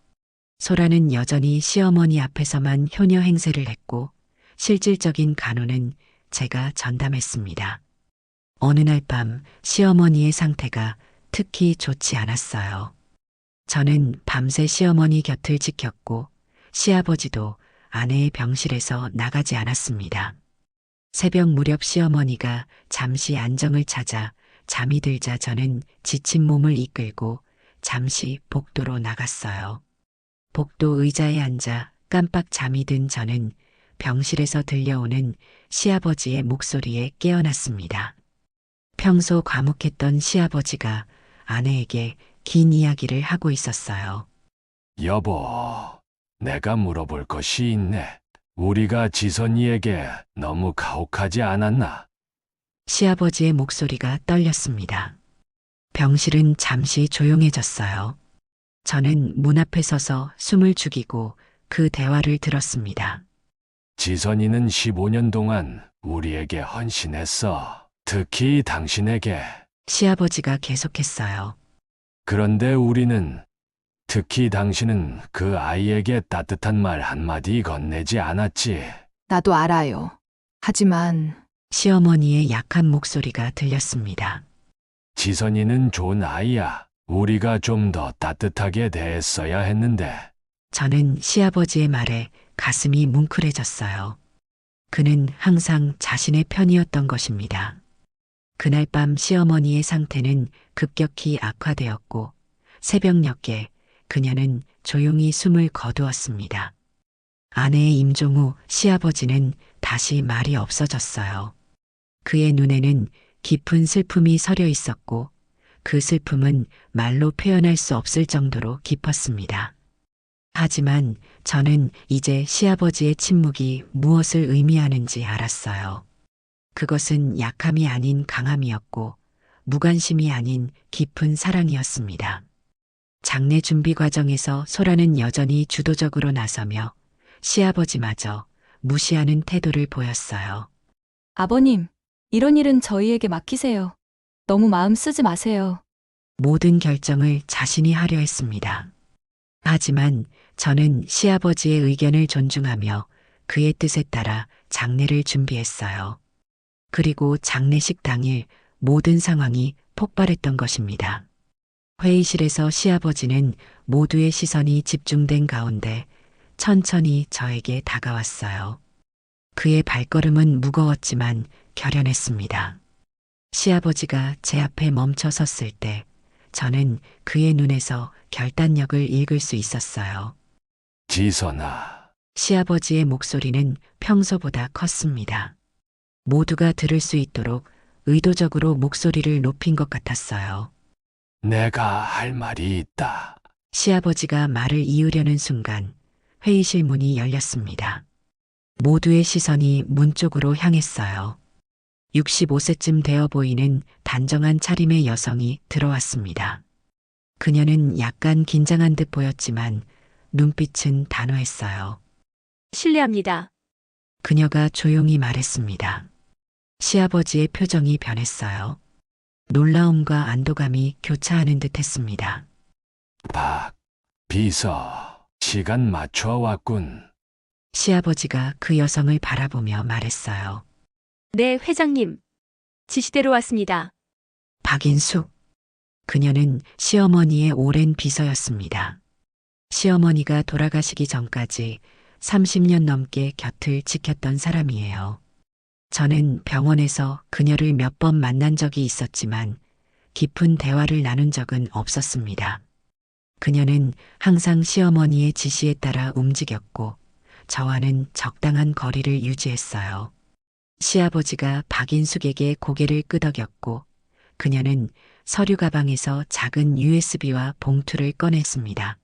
소라는 여전히 시어머니 앞에서만 효녀 행세를 했고 실질적인 간호는 제가 전담했습니다. 어느 날 밤 시어머니의 상태가 특히 좋지 않았어요. 저는 밤새 시어머니 곁을 지켰고 시아버지도 아내의 병실에서 나가지 않았습니다. 새벽 무렵 시어머니가 잠시 안정을 찾아 잠이 들자 저는 지친 몸을 이끌고 잠시 복도로 나갔어요. 복도 의자에 앉아 깜빡 잠이 든 저는 병실에서 들려오는 시아버지의 목소리에 깨어났습니다. 평소 과묵했던 시아버지가 아내에게 긴 이야기를 하고 있었어요. 여보, 내가 물어볼 것이 있네. 우리가 지선이에게 너무 가혹하지 않았나? 시아버지의 목소리가 떨렸습니다. 병실은 잠시 조용해졌어요. 저는 문 앞에 서서 숨을 죽이고 그 대화를 들었습니다. 지선이는 15년 동안 우리에게 헌신했어. 특히 당신에게. 시아버지가 계속했어요. 그런데 우리는, 특히 당신은 그 아이에게 따뜻한 말 한마디 건네지 않았지. 나도 알아요. 하지만 시어머니의 약한 목소리가 들렸습니다. 지선이는 좋은 아이야. 우리가 좀 더 따뜻하게 대했어야 했는데. 저는 시아버지의 말에 가슴이 뭉클해졌어요. 그는 항상 자신의 편이었던 것입니다. 그날 밤 시어머니의 상태는 급격히 악화되었고 새벽녘에 그녀는 조용히 숨을 거두었습니다. 아내의 임종우 시아버지는 다시 말이 없어졌어요. 그의 눈에는 깊은 슬픔이 서려 있었고 그 슬픔은 말로 표현할 수 없을 정도로 깊었습니다. 하지만 저는 이제 시아버지의 침묵이 무엇을 의미하는지 알았어요. 그것은 약함이 아닌 강함이었고 무관심이 아닌 깊은 사랑이었습니다. 장례 준비 과정에서 소라는 여전히 주도적으로 나서며 시아버지마저 무시하는 태도를 보였어요. 아버님, 이런 일은 저희에게 맡기세요. 너무 마음 쓰지 마세요. 모든 결정을 자신이 하려 했습니다. 하지만 저는 시아버지의 의견을 존중하며 그의 뜻에 따라 장례를 준비했어요. 그리고 장례식 당일 모든 상황이 폭발했던 것입니다. 회의실에서 시아버지는 모두의 시선이 집중된 가운데 천천히 저에게 다가왔어요. 그의 발걸음은 무거웠지만 결연했습니다. 시아버지가 제 앞에 멈춰 섰을 때 저는 그의 눈에서 결단력을 읽을 수 있었어요. 지선아, 시아버지의 목소리는 평소보다 컸습니다. 모두가 들을 수 있도록 의도적으로 목소리를 높인 것 같았어요. 내가 할 말이 있다. 시아버지가 말을 이으려는 순간 회의실 문이 열렸습니다. 모두의 시선이 문 쪽으로 향했어요. 65세쯤 되어 보이는 단정한 차림의 여성이 들어왔습니다. 그녀는 약간 긴장한 듯 보였지만 눈빛은 단호했어요. 실례합니다. 그녀가 조용히 말했습니다. 시아버지의 표정이 변했어요. 놀라움과 안도감이 교차하는 듯 했습니다. 박, 비서, 시간 맞춰 왔군. 시아버지가 그 여성을 바라보며 말했어요. 네, 회장님. 지시대로 왔습니다. 박인숙. 그녀는 시어머니의 오랜 비서였습니다. 시어머니가 돌아가시기 전까지 30년 넘게 곁을 지켰던 사람이에요. 저는 병원에서 그녀를 몇 번 만난 적이 있었지만 깊은 대화를 나눈 적은 없었습니다. 그녀는 항상 시어머니의 지시에 따라 움직였고 저와는 적당한 거리를 유지했어요. 시아버지가 박인숙에게 고개를 끄덕였고 그녀는 서류 가방에서 작은 USB와 봉투를 꺼냈습니다.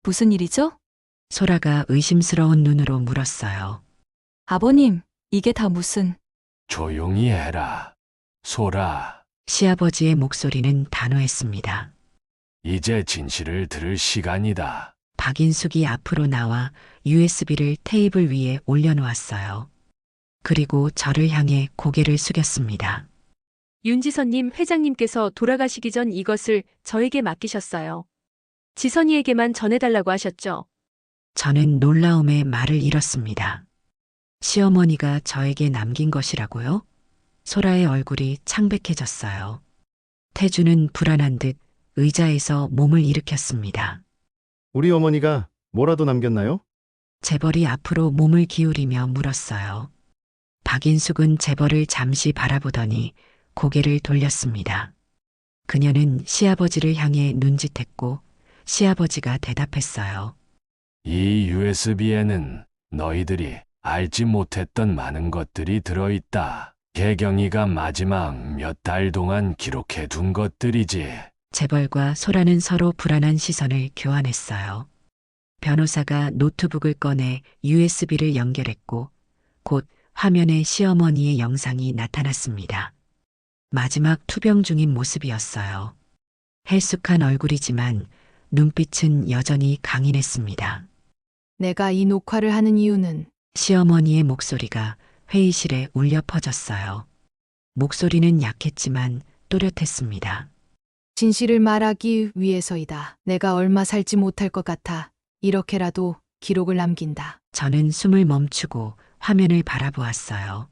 무슨 일이죠? 소라가 의심스러운 눈으로 물었어요. 아버님, 이게 다 무슨... 조용히 해라. 소라, 시아버지의 목소리는 단호했습니다. 이제 진실을 들을 시간이다. 박인숙이 앞으로 나와 USB를 테이블 위에 올려놓았어요. 그리고 저를 향해 고개를 숙였습니다. 윤지선님 회장님께서 돌아가시기 전 이것을 저에게 맡기셨어요. 지선이에게만 전해달라고 하셨죠. 저는 놀라움에 말을 잃었습니다. 시어머니가 저에게 남긴 것이라고요? 소라의 얼굴이 창백해졌어요. 태주는 불안한 듯 의자에서 몸을 일으켰습니다. 우리 어머니가 뭐라도 남겼나요? 재벌이 앞으로 몸을 기울이며 물었어요. 박인숙은 재벌을 잠시 바라보더니 고개를 돌렸습니다. 그녀는 시아버지를 향해 눈짓했고 시아버지가 대답했어요. 이 USB에는 너희들이 알지 못했던 많은 것들이 들어있다. 개경이가 마지막 몇 달 동안 기록해 둔 것들이지. 재벌과 소라는 서로 불안한 시선을 교환했어요. 변호사가 노트북을 꺼내 USB를 연결했고 곧 화면에 시어머니의 영상이 나타났습니다. 마지막 투병 중인 모습이었어요. 헬쑥한 얼굴이지만 눈빛은 여전히 강인했습니다. 내가 이 녹화를 하는 이유는 시어머니의 목소리가 회의실에 울려 퍼졌어요. 목소리는 약했지만 또렷했습니다. 진실을 말하기 위해서이다. 내가 얼마 살지 못할 것 같아 이렇게라도 기록을 남긴다. 저는 숨을 멈추고 화면을 바라보았어요.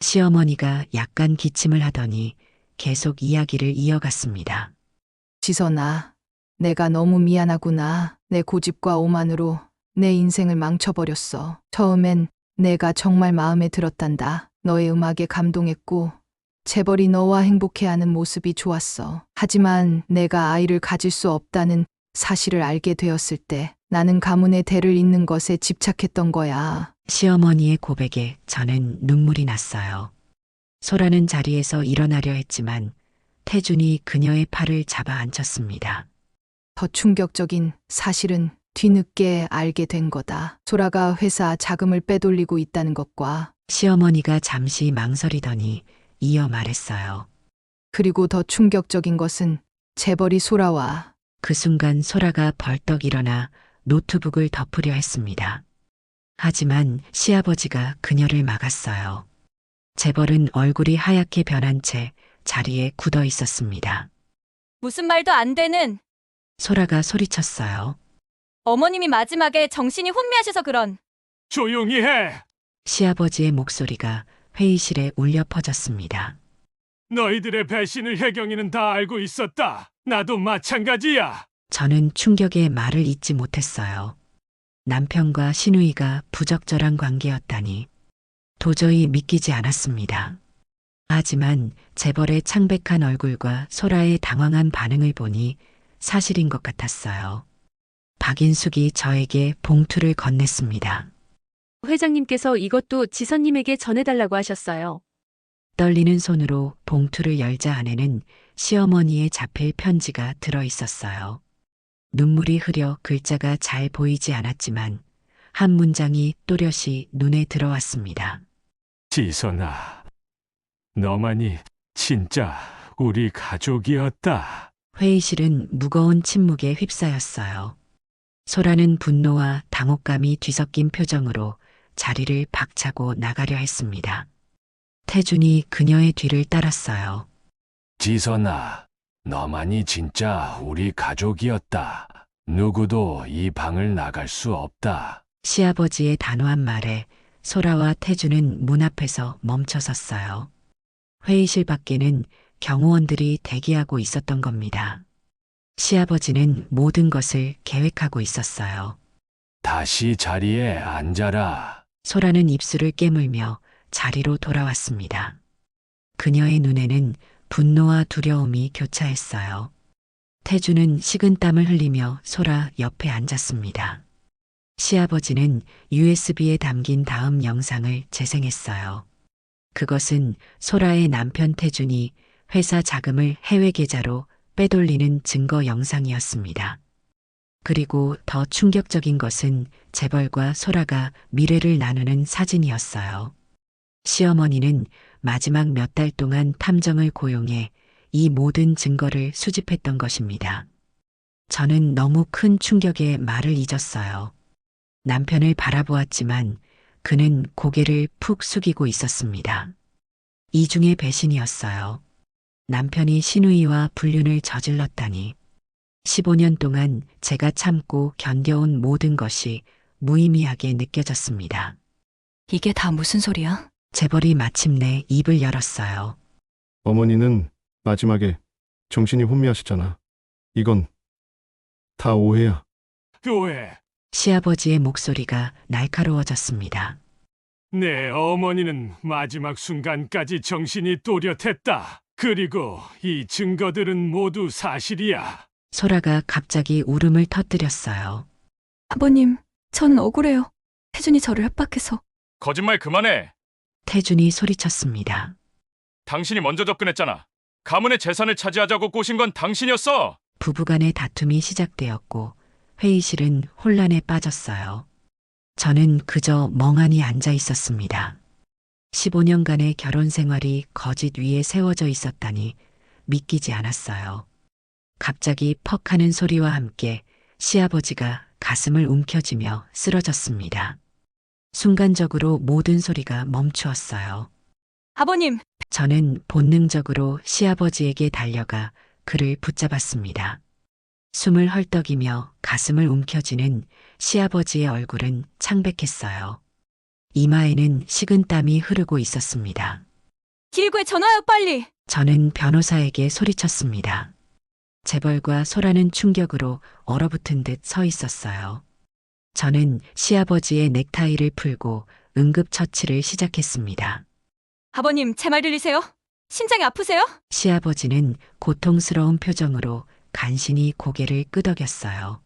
시어머니가 약간 기침을 하더니 계속 이야기를 이어갔습니다. 지선아, 내가 너무 미안하구나. 내 고집과 오만으로 내 인생을 망쳐버렸어. 처음엔 내가 정말 마음에 들었단다. 너의 음악에 감동했고 재벌이 너와 행복해하는 모습이 좋았어. 하지만 내가 아이를 가질 수 없다는 사실을 알게 되었을 때 나는 가문의 대를 잇는 것에 집착했던 거야. 시어머니의 고백에 저는 눈물이 났어요. 소라는 자리에서 일어나려 했지만 태준이 그녀의 팔을 잡아 앉혔습니다. 더 충격적인 사실은 뒤늦게 알게 된 거다. 소라가 회사 자금을 빼돌리고 있다는 것과 시어머니가 잠시 망설이더니 이어 말했어요. 그리고 더 충격적인 것은 재벌이 소라와 그 순간 소라가 벌떡 일어나 노트북을 덮으려 했습니다. 하지만 시아버지가 그녀를 막았어요. 재벌은 얼굴이 하얗게 변한 채 자리에 굳어 있었습니다. 무슨 말도 안 되는. 소라가 소리쳤어요. 어머님이 마지막에 정신이 혼미하셔서 그런. 조용히 해! 시아버지의 목소리가 회의실에 울려 퍼졌습니다. 너희들의 배신을 혜경이는 다 알고 있었다. 나도 마찬가지야. 저는 충격에 말을 잇지 못했어요. 남편과 시누이가 부적절한 관계였다니 도저히 믿기지 않았습니다. 하지만 재벌의 창백한 얼굴과 소라의 당황한 반응을 보니 사실인 것 같았어요. 박인숙이 저에게 봉투를 건넸습니다. 회장님께서 이것도 지선님에게 전해달라고 하셨어요. 떨리는 손으로 봉투를 열자 안에는 시어머니의 자필 편지가 들어 있었어요. 눈물이 흐려 글자가 잘 보이지 않았지만 한 문장이 또렷이 눈에 들어왔습니다. 지선아, 너만이 진짜 우리 가족이었다. 회의실은 무거운 침묵에 휩싸였어요. 소라는 분노와 당혹감이 뒤섞인 표정으로 자리를 박차고 나가려 했습니다. 태준이 그녀의 뒤를 따랐어요. 지선아, 너만이 진짜 우리 가족이었다. 누구도 이 방을 나갈 수 없다. 시아버지의 단호한 말에 소라와 태준은 문 앞에서 멈춰섰어요. 회의실 밖에는 경호원들이 대기하고 있었던 겁니다. 시아버지는 모든 것을 계획하고 있었어요. 다시 자리에 앉아라. 소라는 입술을 깨물며 자리로 돌아왔습니다. 그녀의 눈에는 분노와 두려움이 교차했어요. 태주는 식은땀을 흘리며 소라 옆에 앉았습니다. 시아버지는 USB에 담긴 다음 영상을 재생했어요. 그것은 소라의 남편 태준이 회사 자금을 해외 계좌로 빼돌리는 증거 영상이었습니다. 그리고 더 충격적인 것은 재벌과 소라가 미래를 나누는 사진이었어요. 시어머니는 마지막 몇 달 동안 탐정을 고용해 이 모든 증거를 수집했던 것입니다. 저는 너무 큰 충격에 말을 잊었어요. 남편을 바라보았지만 그는 고개를 푹 숙이고 있었습니다. 이중의 배신이었어요. 남편이 시누이와 불륜을 저질렀다니. 15년 동안 제가 참고 견뎌온 모든 것이 무의미하게 느껴졌습니다. 이게 다 무슨 소리야? 재벌이 마침내 입을 열었어요. 어머니는 마지막에 정신이 혼미하시잖아. 이건 다 오해야. 왜? 시아버지의 목소리가 날카로워졌습니다. 내 어머니는 마지막 순간까지 정신이 또렷했다. 그리고 이 증거들은 모두 사실이야. 소라가 갑자기 울음을 터뜨렸어요. 아버님, 저는 억울해요. 태준이 저를 협박해서. 거짓말 그만해. 태준이 소리쳤습니다. 당신이 먼저 접근했잖아. 가문의 재산을 차지하자고 꼬신 건 당신이었어. 부부간의 다툼이 시작되었고 회의실은 혼란에 빠졌어요. 저는 그저 멍하니 앉아 있었습니다. 15년간의 결혼 생활이 거짓 위에 세워져 있었다니 믿기지 않았어요. 갑자기 퍽 하는 소리와 함께 시아버지가 가슴을 움켜쥐며 쓰러졌습니다. 순간적으로 모든 소리가 멈추었어요. 아버님, 저는 본능적으로 시아버지에게 달려가 그를 붙잡았습니다. 숨을 헐떡이며 가슴을 움켜쥐는 시아버지의 얼굴은 창백했어요. 이마에는 식은땀이 흐르고 있었습니다. 길구에 전화요, 빨리. 저는 변호사에게 소리쳤습니다. 재벌과 소라는 충격으로 얼어붙은 듯 서 있었어요. 저는 시아버지의 넥타이를 풀고 응급처치를 시작했습니다. 아버님, 제 말 들리세요? 심장이 아프세요? 시아버지는 고통스러운 표정으로 간신히 고개를 끄덕였어요.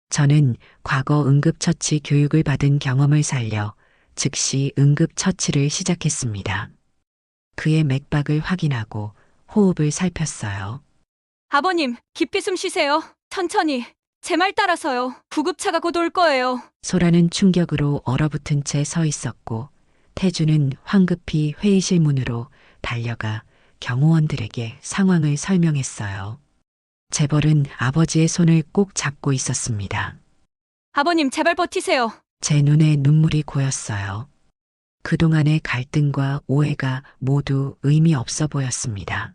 저는 과거 응급처치 교육을 받은 경험을 살려 즉시 응급처치를 시작했습니다. 그의 맥박을 확인하고 호흡을 살폈어요. 아버님, 깊이 숨 쉬세요. 천천히. 제 말 따라서요. 구급차가 곧 올 거예요. 소라는 충격으로 얼어붙은 채 서 있었고 태주는 황급히 회의실 문으로 달려가 경호원들에게 상황을 설명했어요. 재벌은 아버지의 손을 꼭 잡고 있었습니다. 아버님, 제발 버티세요. 제 눈에 눈물이 고였어요. 그동안의 갈등과 오해가 모두 의미 없어 보였습니다.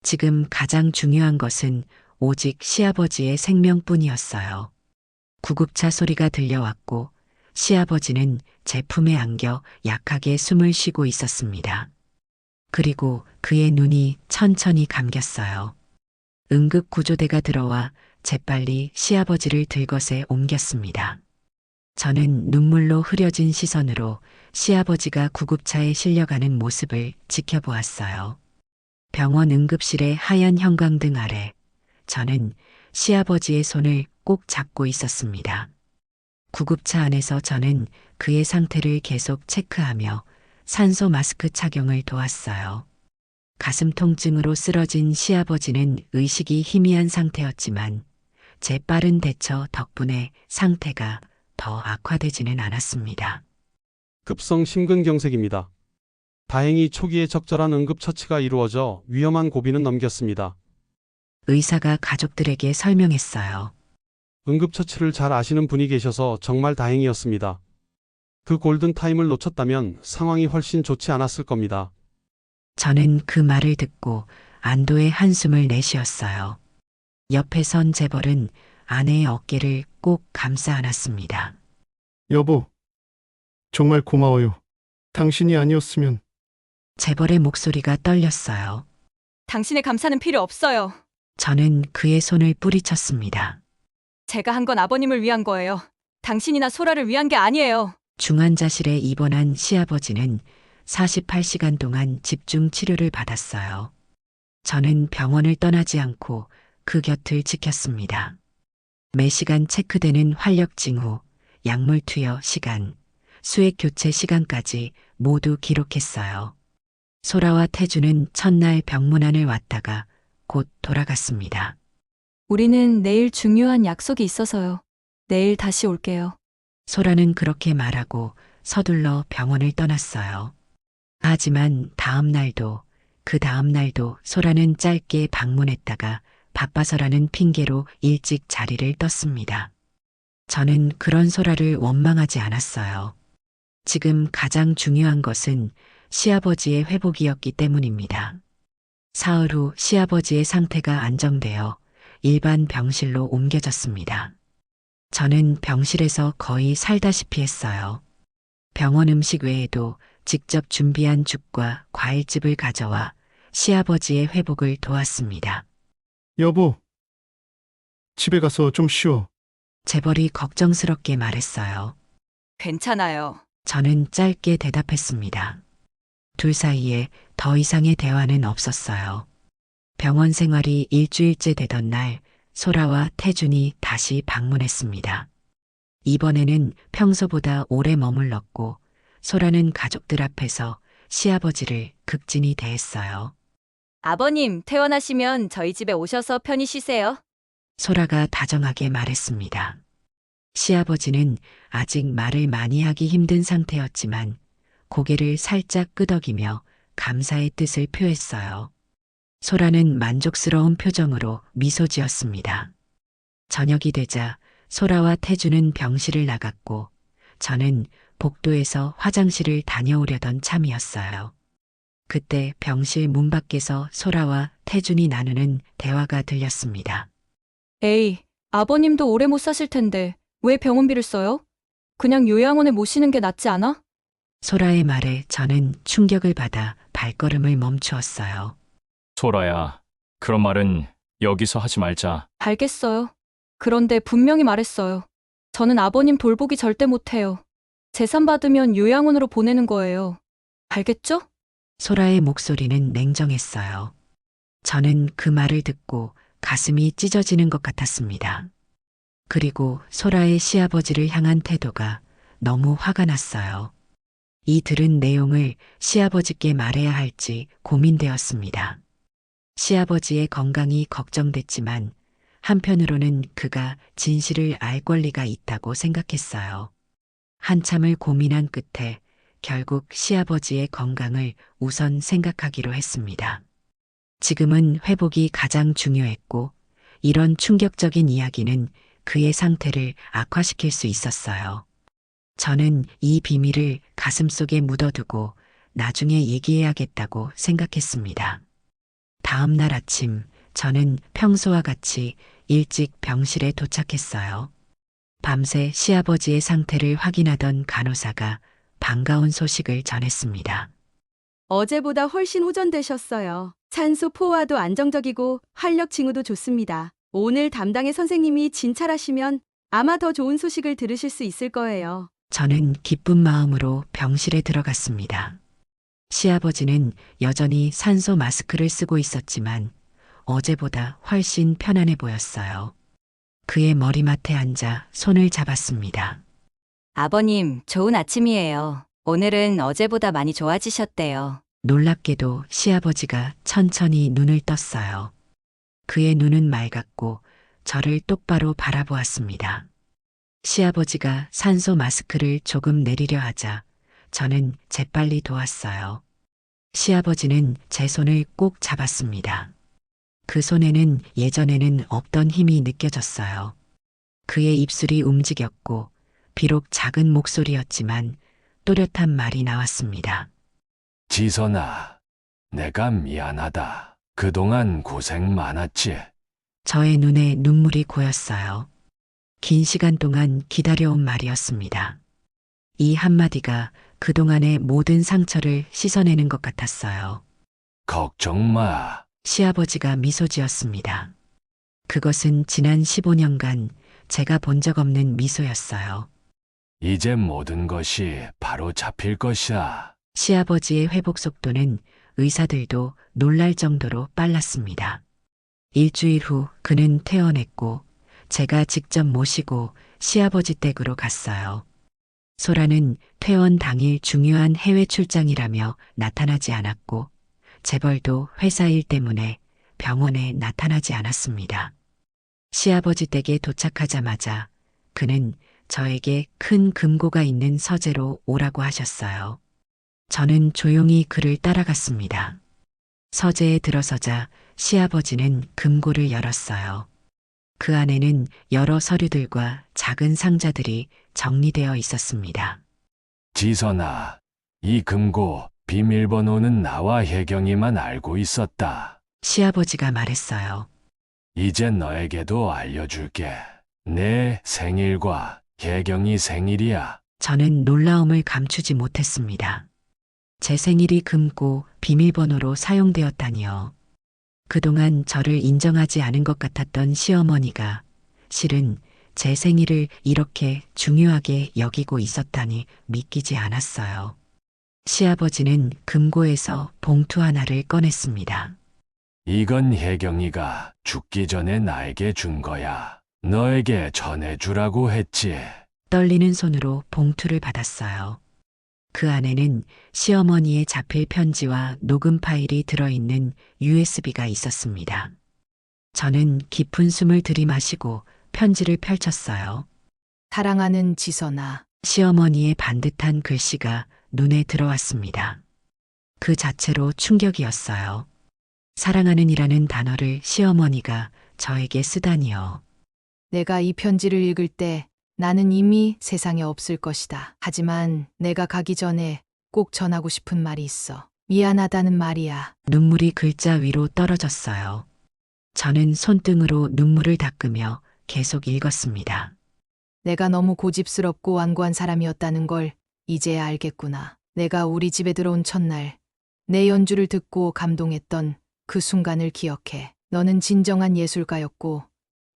지금 가장 중요한 것은 오직 시아버지의 생명뿐이었어요. 구급차 소리가 들려왔고 시아버지는 제 품에 안겨 약하게 숨을 쉬고 있었습니다. 그리고 그의 눈이 천천히 감겼어요. 응급구조대가 들어와 재빨리 시아버지를 들것에 옮겼습니다. 저는 눈물로 흐려진 시선으로 시아버지가 구급차에 실려가는 모습을 지켜보았어요. 병원 응급실의 하얀 형광등 아래 저는 시아버지의 손을 꼭 잡고 있었습니다. 구급차 안에서 저는 그의 상태를 계속 체크하며 산소 마스크 착용을 도왔어요. 가슴 통증으로 쓰러진 시아버지는 의식이 희미한 상태였지만 제 빠른 대처 덕분에 상태가 더 악화되지는 않았습니다. 급성 심근경색입니다. 다행히 초기에 적절한 응급처치가 이루어져 위험한 고비는 넘겼습니다. 의사가 가족들에게 설명했어요. 응급처치를 잘 아시는 분이 계셔서 정말 다행이었습니다. 그 골든타임을 놓쳤다면 상황이 훨씬 좋지 않았을 겁니다. 저는 그 말을 듣고 안도의 한숨을 내쉬었어요. 옆에 선 재벌은 아내의 어깨를 꼭 감싸 안았습니다. 여보, 정말 고마워요. 당신이 아니었으면. 재벌의 목소리가 떨렸어요. 당신의 감사는 필요 없어요. 저는 그의 손을 뿌리쳤습니다. 제가 한 건 아버님을 위한 거예요. 당신이나 소라를 위한 게 아니에요. 중환자실에 입원한 시아버지는 48시간 동안 집중 치료를 받았어요. 저는 병원을 떠나지 않고 그 곁을 지켰습니다. 매시간 체크되는 활력 징후, 약물 투여 시간, 수액 교체 시간까지 모두 기록했어요. 소라와 태주는 첫날 병문안을 왔다가 곧 돌아갔습니다. 우리는 내일 중요한 약속이 있어서요. 내일 다시 올게요. 소라는 그렇게 말하고 서둘러 병원을 떠났어요. 하지만 다음 날도 그 다음 날도 소라는 짧게 방문했다가 바빠서라는 핑계로 일찍 자리를 떴습니다. 저는 그런 소라를 원망하지 않았어요. 지금 가장 중요한 것은 시아버지의 회복이었기 때문입니다. 사흘 후 시아버지의 상태가 안정되어 일반 병실로 옮겨졌습니다. 저는 병실에서 거의 살다시피 했어요. 병원 음식 외에도 직접 준비한 죽과 과일즙을 가져와 시아버지의 회복을 도왔습니다. 여보, 집에 가서 좀 쉬어. 재벌이 걱정스럽게 말했어요. 괜찮아요. 저는 짧게 대답했습니다. 둘 사이에 더 이상의 대화는 없었어요. 병원 생활이 일주일째 되던 날 소라와 태준이 다시 방문했습니다. 이번에는 평소보다 오래 머물렀고 소라는 가족들 앞에서 시아버지를 극진히 대했어요. 아버님, 퇴원하시면 저희 집에 오셔서 편히 쉬세요. 소라가 다정하게 말했습니다. 시아버지는 아직 말을 많이 하기 힘든 상태였지만 고개를 살짝 끄덕이며 감사의 뜻을 표했어요. 소라는 만족스러운 표정으로 미소 지었습니다. 저녁이 되자 소라와 태주는 병실을 나갔고 저는 복도에서 화장실을 다녀오려던 참이었어요. 그때 병실 문 밖에서 소라와 태준이 나누는 대화가 들렸습니다. 에이, 아버님도 오래 못 사실 텐데 왜 병원비를 써요? 그냥 요양원에 모시는 게 낫지 않아? 소라의 말에 저는 충격을 받아 발걸음을 멈추었어요. 소라야, 그런 말은 여기서 하지 말자. 알겠어요. 그런데 분명히 말했어요. 저는 아버님 돌보기 절대 못해요. 재산 받으면 요양원으로 보내는 거예요. 알겠죠? 소라의 목소리는 냉정했어요. 저는 그 말을 듣고 가슴이 찢어지는 것 같았습니다. 그리고 소라의 시아버지를 향한 태도가 너무 화가 났어요. 이 들은 내용을 시아버지께 말해야 할지 고민되었습니다. 시아버지의 건강이 걱정됐지만 한편으로는 그가 진실을 알 권리가 있다고 생각했어요. 한참을 고민한 끝에 결국 시아버지의 건강을 우선 생각하기로 했습니다. 지금은 회복이 가장 중요했고 이런 충격적인 이야기는 그의 상태를 악화시킬 수 있었어요. 저는 이 비밀을 가슴속에 묻어두고 나중에 얘기해야겠다고 생각했습니다. 다음 날 아침 저는 평소와 같이 일찍 병실에 도착했어요. 밤새 시아버지의 상태를 확인하던 간호사가 반가운 소식을 전했습니다. 어제보다 훨씬 호전되셨어요. 산소 포화도 안정적이고 활력 징후도 좋습니다. 오늘 담당의 선생님이 진찰하시면 아마 더 좋은 소식을 들으실 수 있을 거예요. 저는 기쁜 마음으로 병실에 들어갔습니다. 시아버지는 여전히 산소 마스크를 쓰고 있었지만 어제보다 훨씬 편안해 보였어요. 그의 머리맡에 앉아 손을 잡았습니다. 아버님, 좋은 아침이에요. 오늘은 어제보다 많이 좋아지셨대요. 놀랍게도 시아버지가 천천히 눈을 떴어요. 그의 눈은 맑았고 저를 똑바로 바라보았습니다. 시아버지가 산소 마스크를 조금 내리려 하자 저는 재빨리 도왔어요. 시아버지는 제 손을 꼭 잡았습니다. 그 손에는 예전에는 없던 힘이 느껴졌어요. 그의 입술이 움직였고 비록 작은 목소리였지만 또렷한 말이 나왔습니다. 지선아, 내가 미안하다. 그동안 고생 많았지. 저의 눈에 눈물이 고였어요. 긴 시간 동안 기다려온 말이었습니다. 이 한마디가 그동안의 모든 상처를 씻어내는 것 같았어요. 걱정 마. 시아버지가 미소 지었습니다. 그것은 지난 15년간 제가 본 적 없는 미소였어요. 이제 모든 것이 바로 잡힐 것이야. 시아버지의 회복 속도는 의사들도 놀랄 정도로 빨랐습니다. 일주일 후 그는 퇴원했고 제가 직접 모시고 시아버지 댁으로 갔어요. 소라는 퇴원 당일 중요한 해외 출장이라며 나타나지 않았고 재벌도 회사 일 때문에 병원에 나타나지 않았습니다. 시아버지 댁에 도착하자마자 그는 저에게 큰 금고가 있는 서재로 오라고 하셨어요. 저는 조용히 그를 따라갔습니다. 서재에 들어서자 시아버지는 금고를 열었어요. 그 안에는 여러 서류들과 작은 상자들이 정리되어 있었습니다. 지선아, 이 금고 비밀번호는 나와 혜경이만 알고 있었다. 시아버지가 말했어요. 이제 너에게도 알려줄게. 내 생일과 혜경이 생일이야. 저는 놀라움을 감추지 못했습니다. 제 생일이 금고 비밀번호로 사용되었다니요. 그동안 저를 인정하지 않은 것 같았던 시어머니가 실은 제 생일을 이렇게 중요하게 여기고 있었다니 믿기지 않았어요. 시아버지는 금고에서 봉투 하나를 꺼냈습니다. 이건 혜경이가 죽기 전에 나에게 준 거야. 너에게 전해주라고 했지. 떨리는 손으로 봉투를 받았어요. 그 안에는 시어머니의 자필 편지와 녹음 파일이 들어있는 USB가 있었습니다. 저는 깊은 숨을 들이마시고 편지를 펼쳤어요. 사랑하는 지선아. 시어머니의 반듯한 글씨가 눈에 들어왔습니다. 그 자체로 충격이었어요. 사랑하는 이라는 단어를 시어머니가 저에게 쓰다니요. 내가 이 편지를 읽을 때 나는 이미 세상에 없을 것이다. 하지만 내가 가기 전에 꼭 전하고 싶은 말이 있어. 미안하다는 말이야. 눈물이 글자 위로 떨어졌어요. 저는 손등으로 눈물을 닦으며 계속 읽었습니다. 내가 너무 고집스럽고 완고한 사람이었다는 걸 이제야 알겠구나. 내가 우리 집에 들어온 첫날 내 연주를 듣고 감동했던 그 순간을 기억해. 너는 진정한 예술가였고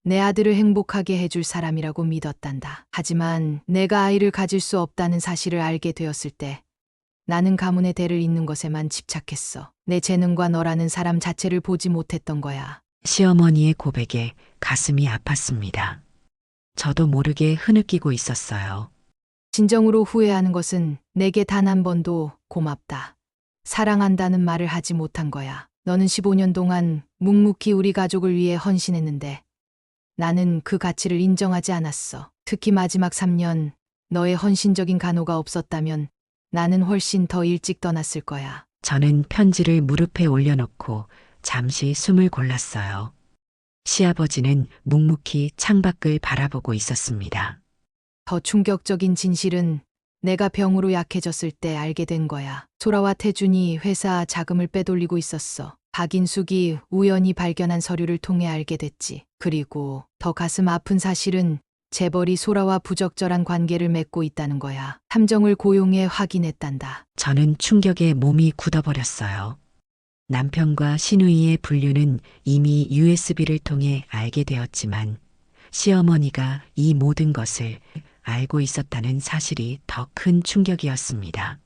내 아들을 행복하게 해줄 사람이라고 믿었단다. 하지만 내가 아이를 가질 수 없다는 사실을 알게 되었을 때 나는 가문의 대를 잇는 것에만 집착했어. 내 재능과 너라는 사람 자체를 보지 못했던 거야. 시어머니의 고백에 가슴이 아팠습니다. 저도 모르게 흐느끼고 있었어요. 진정으로 후회하는 것은 내게 단 한 번도 고맙다, 사랑한다는 말을 하지 못한 거야. 너는 15년 동안 묵묵히 우리 가족을 위해 헌신했는데 나는 그 가치를 인정하지 않았어. 특히 마지막 3년 너의 헌신적인 간호가 없었다면 나는 훨씬 더 일찍 떠났을 거야. 저는 편지를 무릎에 올려놓고 잠시 숨을 골랐어요. 시아버지는 묵묵히 창밖을 바라보고 있었습니다. 더 충격적인 진실은 내가 병으로 약해졌을 때 알게 된 거야. 소라와 태준이 회사 자금을 빼돌리고 있었어. 박인숙이 우연히 발견한 서류를 통해 알게 됐지. 그리고 더 가슴 아픈 사실은 재벌이 소라와 부적절한 관계를 맺고 있다는 거야. 탐정을 고용해 확인했단다. 저는 충격에 몸이 굳어버렸어요. 남편과 시누이의 분류는 이미 USB를 통해 알게 되었지만 시어머니가 이 모든 것을 알고 있었다는 사실이 더 큰 충격이었습니다.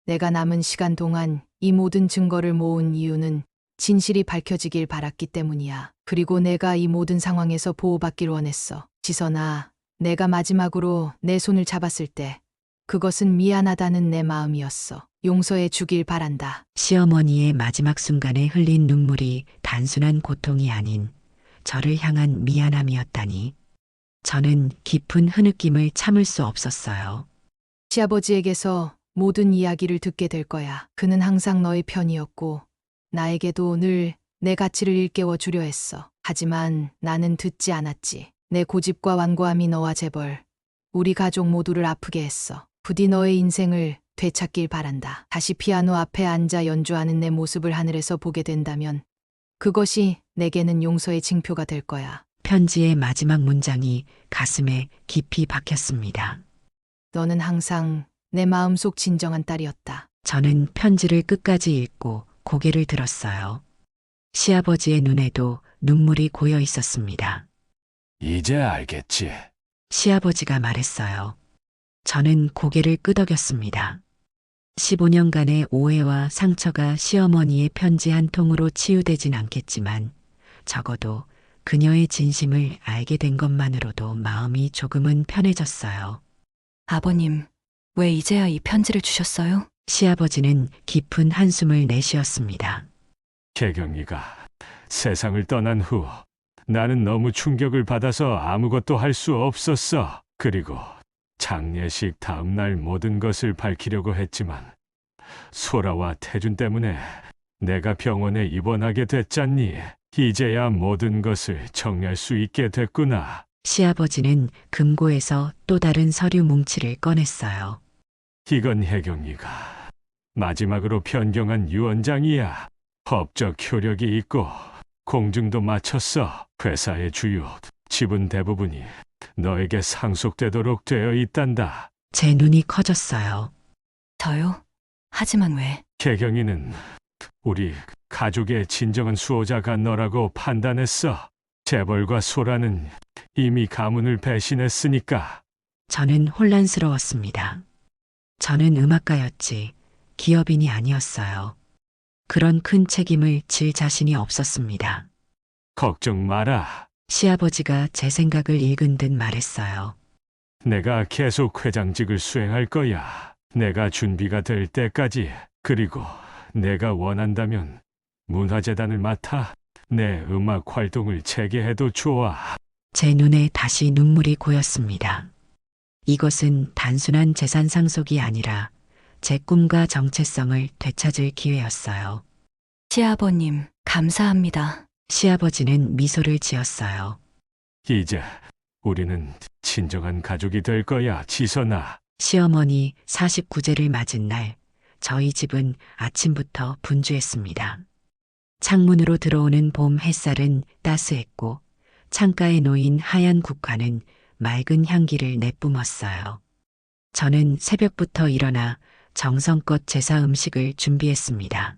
내가 남은 시간 동안 이 모든 증거를 모은 이유는 진실이 밝혀지길 바랐기 때문이야. 그리고 내가 이 모든 상황에서 보호받길 원했어. 지선아, 내가 마지막으로 내 손을 잡았을 때 그것은 미안하다는 내 마음이었어. 용서해 주길 바란다. 시어머니의 마지막 순간에 흘린 눈물이 단순한 고통이 아닌 저를 향한 미안함이었다니. 저는 깊은 흐느낌을 참을 수 없었어요. 시아버지에게서 모든 이야기를 듣게 될 거야. 그는 항상 너의 편이었고 나에게도 늘 내 가치를 일깨워 주려 했어. 하지만 나는 듣지 않았지. 내 고집과 완고함이 너와 재벌, 우리 가족 모두를 아프게 했어. 부디 너의 인생을 되찾길 바란다. 다시 피아노 앞에 앉아 연주하는 내 모습을 하늘에서 보게 된다면 그것이 내게는 용서의 징표가 될 거야. 편지의 마지막 문장이 가슴에 깊이 박혔습니다. 너는 항상 내 마음속 진정한 딸이었다. 저는 편지를 끝까지 읽고 고개를 들었어요. 시아버지의 눈에도 눈물이 고여 있었습니다. 이제 알겠지. 시아버지가 말했어요. 저는 고개를 끄덕였습니다. 15년간의 오해와 상처가 시어머니의 편지 한 통으로 치유되진 않겠지만 적어도 그녀의 진심을 알게 된 것만으로도 마음이 조금은 편해졌어요. 아버님, 왜 이제야 이 편지를 주셨어요? 시아버지는 깊은 한숨을 내쉬었습니다. 개경이가 세상을 떠난 후 나는 너무 충격을 받아서 아무것도 할 수 없었어. 그리고 장례식 다음 날 모든 것을 밝히려고 했지만 소라와 태준 때문에 내가 병원에 입원하게 됐잖니. 이제야 모든 것을 정리할 수 있게 됐구나. 시아버지는 금고에서 또 다른 서류 뭉치를 꺼냈어요. 이건 혜경이가 마지막으로 변경한 유언장이야. 법적 효력이 있고 공증도 마쳤어. 회사의 주요 지분 대부분이 너에게 상속되도록 되어 있단다. 제 눈이 커졌어요. 저요? 하지만 왜? 개경이는 우리 가족의 진정한 수호자가 너라고 판단했어. 재벌과 소라는 이미 가문을 배신했으니까. 저는 혼란스러웠습니다. 저는 음악가였지 기업인이 아니었어요. 그런 큰 책임을 질 자신이 없었습니다. 걱정 마라. 시아버지가 제 생각을 읽은 듯 말했어요. 내가 계속 회장직을 수행할 거야. 내가 준비가 될 때까지. 그리고 내가 원한다면 문화재단을 맡아 내 음악 활동을 재개해도 좋아. 제 눈에 다시 눈물이 고였습니다. 이것은 단순한 재산 상속이 아니라 제 꿈과 정체성을 되찾을 기회였어요. 시아버님, 감사합니다. 시아버지는 미소를 지었어요. 이제 우리는 진정한 가족이 될 거야, 지선아. 시어머니 49제를 맞은 날 저희 집은 아침부터 분주했습니다. 창문으로 들어오는 봄 햇살은 따스했고 창가에 놓인 하얀 국화는 맑은 향기를 내뿜었어요. 저는 새벽부터 일어나 정성껏 제사 음식을 준비했습니다.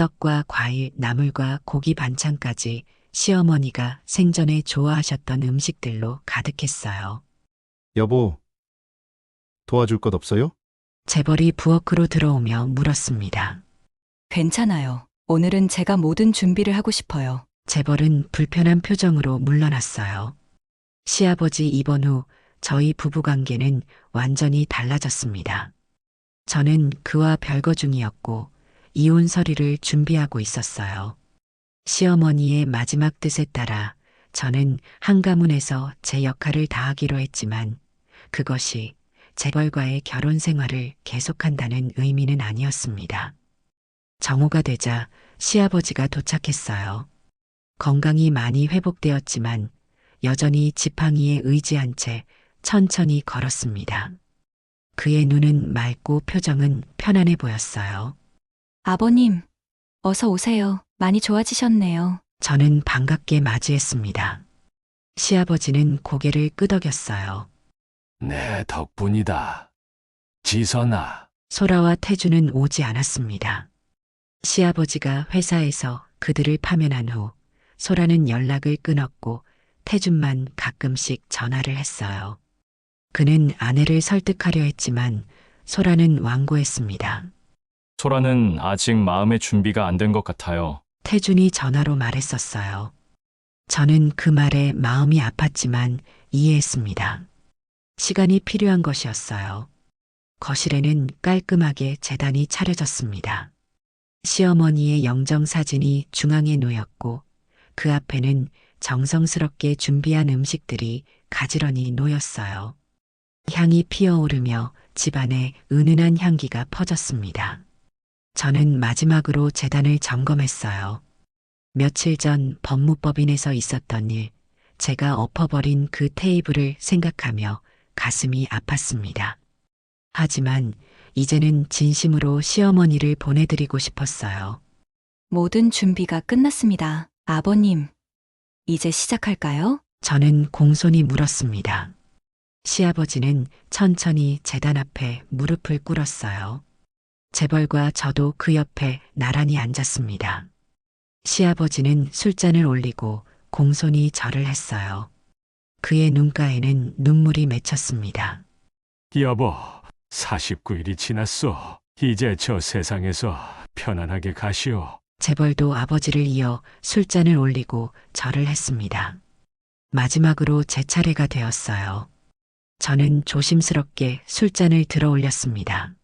떡과 과일, 나물과 고기 반찬까지 시어머니가 생전에 좋아하셨던 음식들로 가득했어요. 여보, 도와줄 것 없어요? 재벌이 부엌으로 들어오며 물었습니다. 괜찮아요. 오늘은 제가 모든 준비를 하고 싶어요. 재벌은 불편한 표정으로 물러났어요. 시아버지 입원 후 저희 부부관계는 완전히 달라졌습니다. 저는 그와 별거 중이었고 이혼 서류를 준비하고 있었어요. 시어머니의 마지막 뜻에 따라 저는 한가문에서 제 역할을 다하기로 했지만 그것이 재벌과의 결혼 생활을 계속한다는 의미는 아니었습니다. 정오가 되자 시아버지가 도착했어요. 건강이 많이 회복되었지만 여전히 지팡이에 의지한 채 천천히 걸었습니다. 그의 눈은 맑고 표정은 편안해 보였어요. 아버님, 어서 오세요. 많이 좋아지셨네요. 저는 반갑게 맞이했습니다. 시아버지는 고개를 끄덕였어요. 내 덕분이다. 지선아. 소라와 태주는 오지 않았습니다. 시아버지가 회사에서 그들을 파면한 후 소라는 연락을 끊었고 태준만 가끔씩 전화를 했어요. 그는 아내를 설득하려 했지만 소라는 완고했습니다. 소라는 아직 마음의 준비가 안 된 것 같아요. 태준이 전화로 말했었어요. 저는 그 말에 마음이 아팠지만 이해했습니다. 시간이 필요한 것이었어요. 거실에는 깔끔하게 제단이 차려졌습니다. 시어머니의 영정사진이 중앙에 놓였고 그 앞에는 정성스럽게 준비한 음식들이 가지런히 놓였어요. 향이 피어오르며 집안에 은은한 향기가 퍼졌습니다. 저는 마지막으로 제단을 점검했어요. 며칠 전 법무법인에서 있었던 일, 제가 엎어버린 그 테이블을 생각하며 가슴이 아팠습니다. 하지만 이제는 진심으로 시어머니를 보내드리고 싶었어요. 모든 준비가 끝났습니다. 아버님, 이제 시작할까요? 저는 공손히 물었습니다. 시아버지는 천천히 제단 앞에 무릎을 꿇었어요. 재벌과 저도 그 옆에 나란히 앉았습니다. 시아버지는 술잔을 올리고 공손히 절을 했어요. 그의 눈가에는 눈물이 맺혔습니다. 여보, 49일이 지났소. 이제 저 세상에서 편안하게 가시오. 재벌도 아버지를 이어 술잔을 올리고 절을 했습니다. 마지막으로 제 차례가 되었어요. 저는 조심스럽게 술잔을 들어 올렸습니다.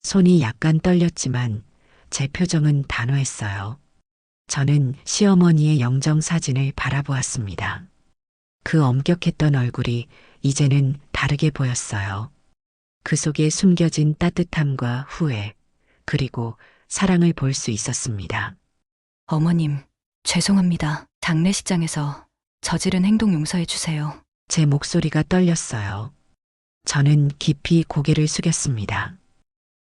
손이 약간 떨렸지만 제 표정은 단호했어요. 저는 시어머니의 영정사진을 바라보았습니다. 그 엄격했던 얼굴이 이제는 다르게 보였어요. 그 속에 숨겨진 따뜻함과 후회, 그리고 사랑을 볼 수 있었습니다. 어머님, 죄송합니다. 장례식장에서 저지른 행동 용서해 주세요. 제 목소리가 떨렸어요. 저는 깊이 고개를 숙였습니다.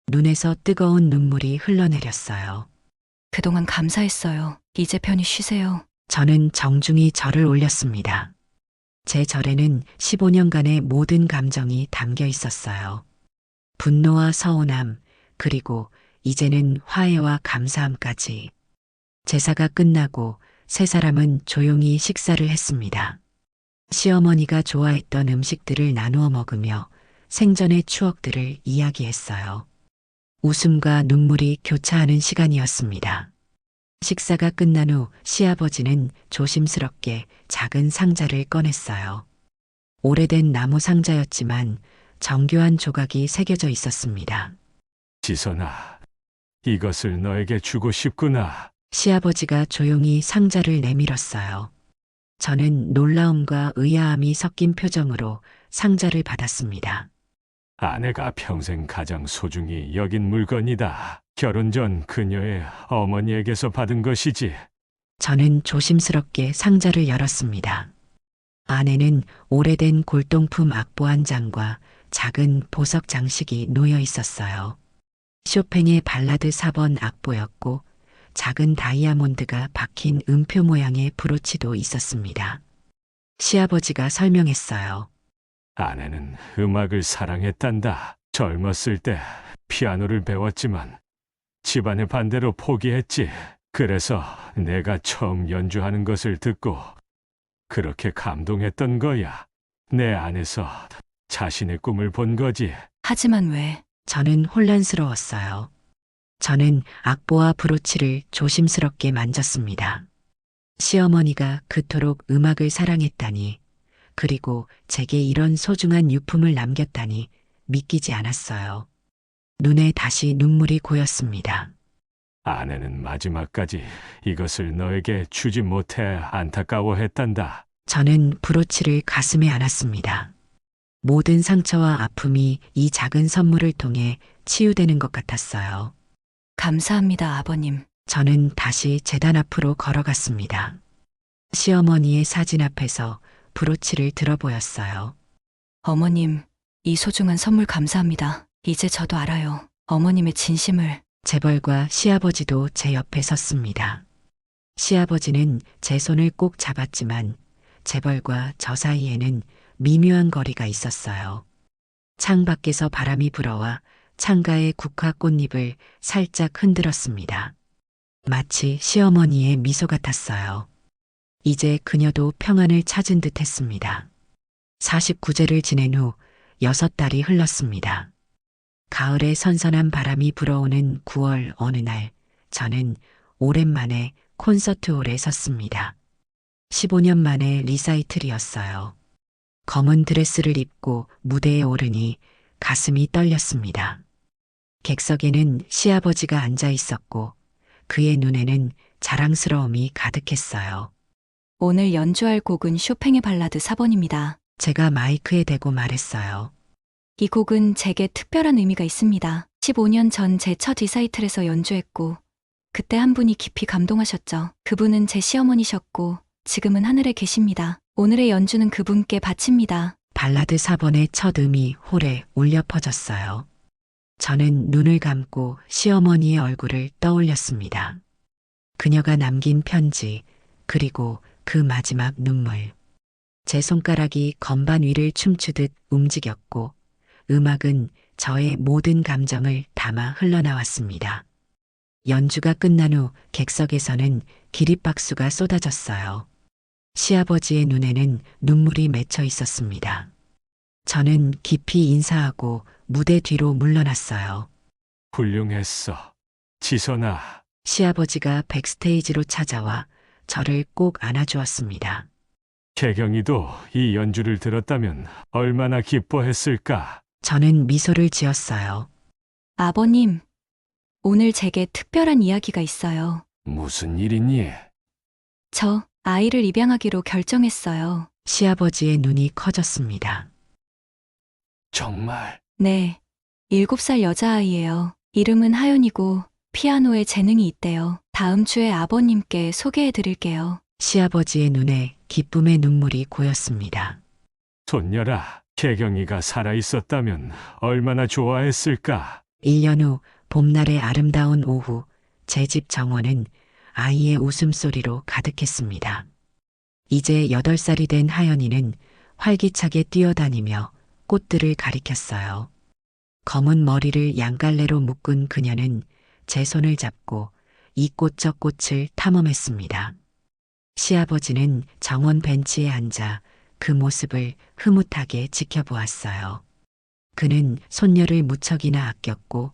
눈에서 뜨거운 눈물이 흘러내렸어요. 그동안 감사했어요. 이제 편히 쉬세요. 저는 정중히 절을 올렸습니다. 제 절에는 15년간의 모든 감정이 담겨 있었어요. 분노와 서운함, 그리고 이제는 화해와 감사함까지. 제사가 끝나고 세 사람은 조용히 식사를 했습니다. 시어머니가 좋아했던 음식들을 나누어 먹으며 생전의 추억들을 이야기했어요. 웃음과 눈물이 교차하는 시간이었습니다. 식사가 끝난 후 시아버지는 조심스럽게 작은 상자를 꺼냈어요. 오래된 나무 상자였지만 정교한 조각이 새겨져 있었습니다. 지선아, 이것을 너에게 주고 싶구나. 시아버지가 조용히 상자를 내밀었어요. 저는 놀라움과 의아함이 섞인 표정으로 상자를 받았습니다. 아내가 평생 가장 소중히 여긴 물건이다. 결혼 전 그녀의 어머니에게서 받은 것이지. 저는 조심스럽게 상자를 열었습니다. 안에는 오래된 골동품 악보 한 장과 작은 보석 장식이 놓여 있었어요. 쇼팽의 발라드 4번 악보였고 작은 다이아몬드가 박힌 음표 모양의 브로치도 있었습니다. 시아버지가 설명했어요. 아내는 음악을 사랑했단다. 젊었을 때 피아노를 배웠지만 집안의 반대로 포기했지. 그래서 내가 처음 연주하는 것을 듣고 그렇게 감동했던 거야. 내 안에서 자신의 꿈을 본 거지. 하지만 왜? 저는 혼란스러웠어요. 저는 악보와 브로치를 조심스럽게 만졌습니다. 시어머니가 그토록 음악을 사랑했다니, 그리고 제게 이런 소중한 유품을 남겼다니 믿기지 않았어요. 눈에 다시 눈물이 고였습니다. 아내는 마지막까지 이것을 너에게 주지 못해 안타까워했단다. 저는 브로치를 가슴에 안았습니다. 모든 상처와 아픔이 이 작은 선물을 통해 치유되는 것 같았어요. 감사합니다, 아버님. 저는 다시 제단 앞으로 걸어갔습니다. 시어머니의 사진 앞에서 브로치를 들어보였어요. 어머님, 이 소중한 선물 감사합니다. 이제 저도 알아요. 어머님의 진심을. 재벌과 시아버지도 제 옆에 섰습니다. 시아버지는 제 손을 꼭 잡았지만 재벌과 저 사이에는 미묘한 거리가 있었어요. 창 밖에서 바람이 불어와 창가의 국화 꽃잎을 살짝 흔들었습니다. 마치 시어머니의 미소 같았어요. 이제 그녀도 평안을 찾은 듯 했습니다. 49제를 지낸 후 6달이 흘렀습니다. 가을의 선선한 바람이 불어오는 9월 어느 날, 저는 오랜만에 콘서트홀에 섰습니다. 15년 만에 리사이틀이었어요. 검은 드레스를 입고 무대에 오르니 가슴이 떨렸습니다. 객석에는 시아버지가 앉아 있었고 그의 눈에는 자랑스러움이 가득했어요. 오늘 연주할 곡은 쇼팽의 발라드 4번입니다. 제가 마이크에 대고 말했어요. 이 곡은 제게 특별한 의미가 있습니다. 15년 전 제 첫 리사이틀에서 연주했고 그때 한 분이 깊이 감동하셨죠. 그분은 제 시어머니셨고 지금은 하늘에 계십니다. 오늘의 연주는 그분께 바칩니다. 발라드 4번의 첫 음이 홀에 울려 퍼졌어요. 저는 눈을 감고 시어머니의 얼굴을 떠올렸습니다. 그녀가 남긴 편지, 그리고 그 마지막 눈물. 제 손가락이 건반 위를 춤추듯 움직였고 음악은 저의 모든 감정을 담아 흘러나왔습니다. 연주가 끝난 후 객석에서는 기립박수가 쏟아졌어요. 시아버지의 눈에는 눈물이 맺혀 있었습니다. 저는 깊이 인사하고 무대 뒤로 물러났어요. 훌륭했어. 지선아. 시아버지가 백스테이지로 찾아와 저를 꼭 안아주었습니다. 개경이도 이 연주를 들었다면 얼마나 기뻐했을까. 저는 미소를 지었어요. 아버님, 오늘 제게 특별한 이야기가 있어요. 무슨 일이니? 저 아이를 입양하기로 결정했어요. 시아버지의 눈이 커졌습니다. 정말? 네, 7살 여자아이예요. 이름은 하연이고 피아노에 재능이 있대요. 다음 주에 아버님께 소개해 드릴게요. 시아버지의 눈에 기쁨의 눈물이 고였습니다. 손녀라, 개경이가 살아있었다면 얼마나 좋아했을까. 1년 후 봄날의 아름다운 오후, 제 집 정원은 아이의 웃음소리로 가득했습니다. 이제 8살이 된 하연이는 활기차게 뛰어다니며 꽃들을 가리켰어요. 검은 머리를 양갈래로 묶은 그녀는 제 손을 잡고 이 꽃 저 꽃을 탐험했습니다. 시아버지는 정원 벤치에 앉아 그 모습을 흐뭇하게 지켜보았어요. 그는 손녀를 무척이나 아꼈고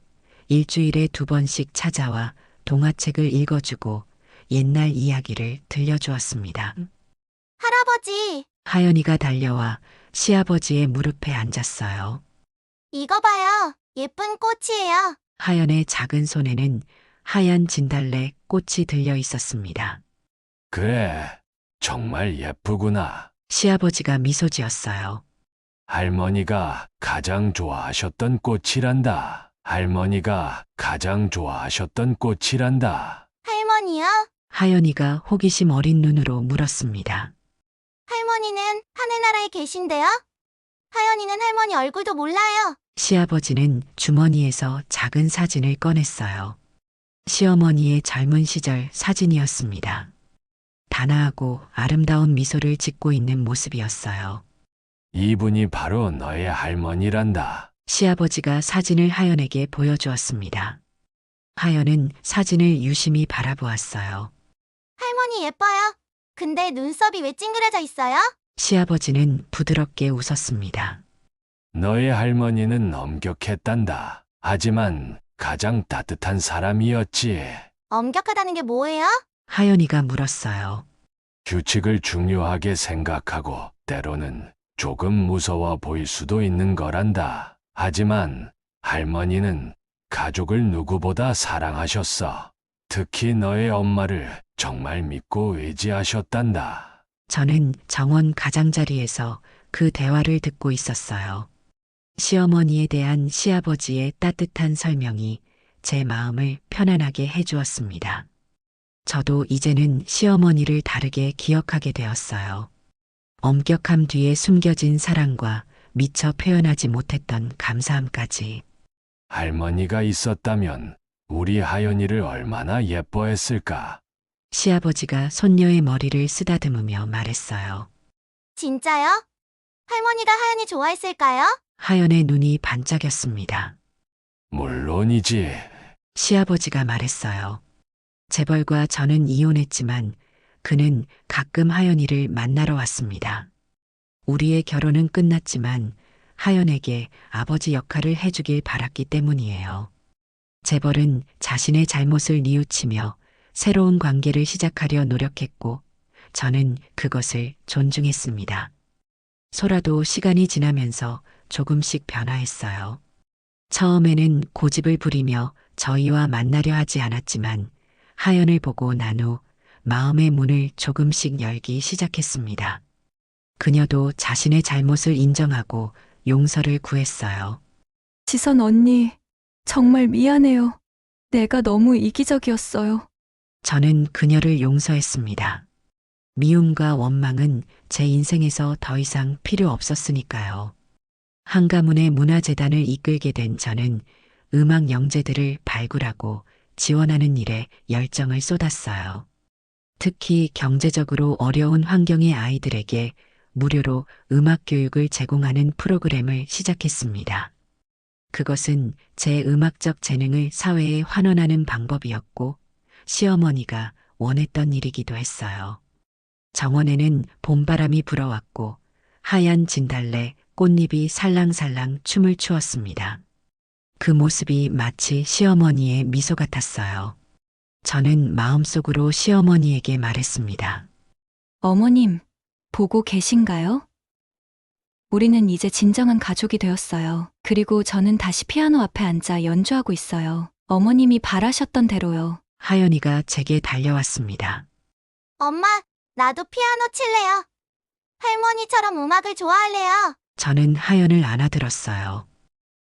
일주일에 2번씩 찾아와 동화책을 읽어주고 옛날 이야기를 들려주었습니다. 할아버지, 하연이가 달려와 시아버지의 무릎에 앉았어요. 이거 봐요. 예쁜 꽃이에요. 하연의 작은 손에는 하얀 진달래 꽃이 들려 있었습니다. 그래, 정말 예쁘구나. 시아버지가 미소 지었어요. 할머니가 가장 좋아하셨던 꽃이란다. 할머니가 가장 좋아하셨던 꽃이란다. 할머니요? 하연이가 호기심 어린 눈으로 물었습니다. 할머니는 하늘나라에 계신데요? 하연이는 할머니 얼굴도 몰라요. 시아버지는 주머니에서 작은 사진을 꺼냈어요. 시어머니의 젊은 시절 사진이었습니다. 단아하고 아름다운 미소를 짓고 있는 모습이었어요. 이분이 바로 너의 할머니란다. 시아버지가 사진을 하연에게 보여주었습니다. 하연은 사진을 유심히 바라보았어요. 할머니 예뻐요. 근데 눈썹이 왜 찡그려져 있어요? 시아버지는 부드럽게 웃었습니다. 너의 할머니는 엄격했단다. 하지만 가장 따뜻한 사람이었지. 엄격하다는 게 뭐예요? 하연이가 물었어요. 규칙을 중요하게 생각하고 때로는 조금 무서워 보일 수도 있는 거란다. 하지만 할머니는 가족을 누구보다 사랑하셨어. 특히 너의 엄마를 정말 믿고 의지하셨단다. 저는 정원 가장자리에서 그 대화를 듣고 있었어요. 시어머니에 대한 시아버지의 따뜻한 설명이 제 마음을 편안하게 해주었습니다. 저도 이제는 시어머니를 다르게 기억하게 되었어요. 엄격함 뒤에 숨겨진 사랑과 미처 표현하지 못했던 감사함까지. 할머니가 있었다면 우리 하연이를 얼마나 예뻐했을까. 시아버지가 손녀의 머리를 쓰다듬으며 말했어요. 진짜요? 할머니가 하연이 좋아했을까요? 하연의 눈이 반짝였습니다. 물론이지. 시아버지가 말했어요. 재벌과 저는 이혼했지만 그는 가끔 하연이를 만나러 왔습니다. 우리의 결혼은 끝났지만 하연에게 아버지 역할을 해주길 바랐기 때문이에요. 재벌은 자신의 잘못을 뉘우치며 새로운 관계를 시작하려 노력했고 저는 그것을 존중했습니다. 소라도 시간이 지나면서 조금씩 변화했어요. 처음에는 고집을 부리며 저희와 만나려 하지 않았지만 하연을 보고 난 후 마음의 문을 조금씩 열기 시작했습니다. 그녀도 자신의 잘못을 인정하고 용서를 구했어요. 지선 언니, 정말 미안해요. 내가 너무 이기적이었어요. 저는 그녀를 용서했습니다. 미움과 원망은 제 인생에서 더 이상 필요 없었으니까요. 한가문의 문화재단을 이끌게 된 저는 음악 영재들을 발굴하고 지원하는 일에 열정을 쏟았어요. 특히 경제적으로 어려운 환경의 아이들에게 무료로 음악 교육을 제공하는 프로그램을 시작했습니다. 그것은 제 음악적 재능을 사회에 환원하는 방법이었고 시어머니가 원했던 일이기도 했어요. 정원에는 봄바람이 불어왔고 하얀 진달래 꽃잎이 살랑살랑 춤을 추었습니다. 그 모습이 마치 시어머니의 미소 같았어요. 저는 마음속으로 시어머니에게 말했습니다. 어머님, 보고 계신가요? 우리는 이제 진정한 가족이 되었어요. 그리고 저는 다시 피아노 앞에 앉아 연주하고 있어요. 어머님이 바라셨던 대로요. 하연이가 제게 달려왔습니다. 엄마, 나도 피아노 칠래요. 할머니처럼 음악을 좋아할래요. 저는 하연을 안아들었어요.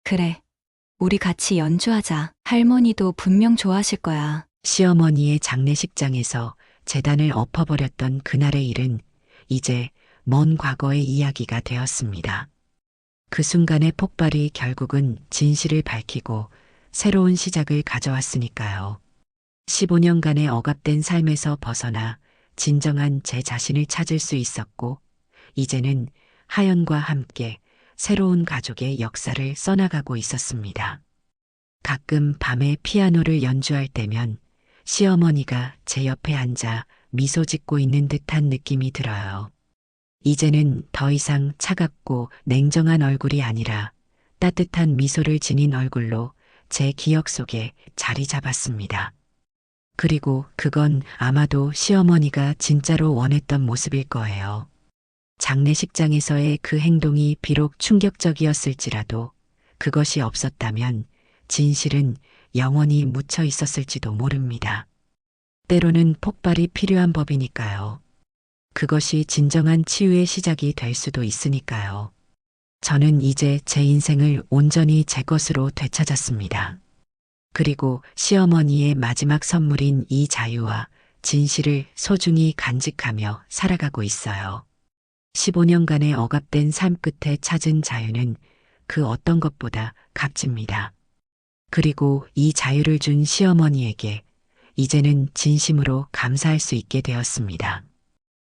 그래, 우리 같이 연주하자. 할머니도 분명 좋아하실 거야. 시어머니의 장례식장에서 재단을 엎어버렸던 그날의 일은 이제 먼 과거의 이야기가 되었습니다. 그 순간의 폭발이 결국은 진실을 밝히고 새로운 시작을 가져왔으니까요. 15년간의 억압된 삶에서 벗어나 진정한 제 자신을 찾을 수 있었고, 이제는 하연과 함께 새로운 가족의 역사를 써나가고 있었습니다. 가끔 밤에 피아노를 연주할 때면 시어머니가 제 옆에 앉아 미소 짓고 있는 듯한 느낌이 들어요. 이제는 더 이상 차갑고 냉정한 얼굴이 아니라 따뜻한 미소를 지닌 얼굴로 제 기억 속에 자리 잡았습니다. 그리고 그건 아마도 시어머니가 진짜로 원했던 모습일 거예요. 장례식장에서의 그 행동이 비록 충격적이었을지라도 그것이 없었다면 진실은 영원히 묻혀 있었을지도 모릅니다. 때로는 폭발이 필요한 법이니까요. 그것이 진정한 치유의 시작이 될 수도 있으니까요. 저는 이제 제 인생을 온전히 제 것으로 되찾았습니다. 그리고 시어머니의 마지막 선물인 이 자유와 진실을 소중히 간직하며 살아가고 있어요. 15년간의 억압된 삶 끝에 찾은 자유는 그 어떤 것보다 값집니다. 그리고 이 자유를 준 시어머니에게 이제는 진심으로 감사할 수 있게 되었습니다.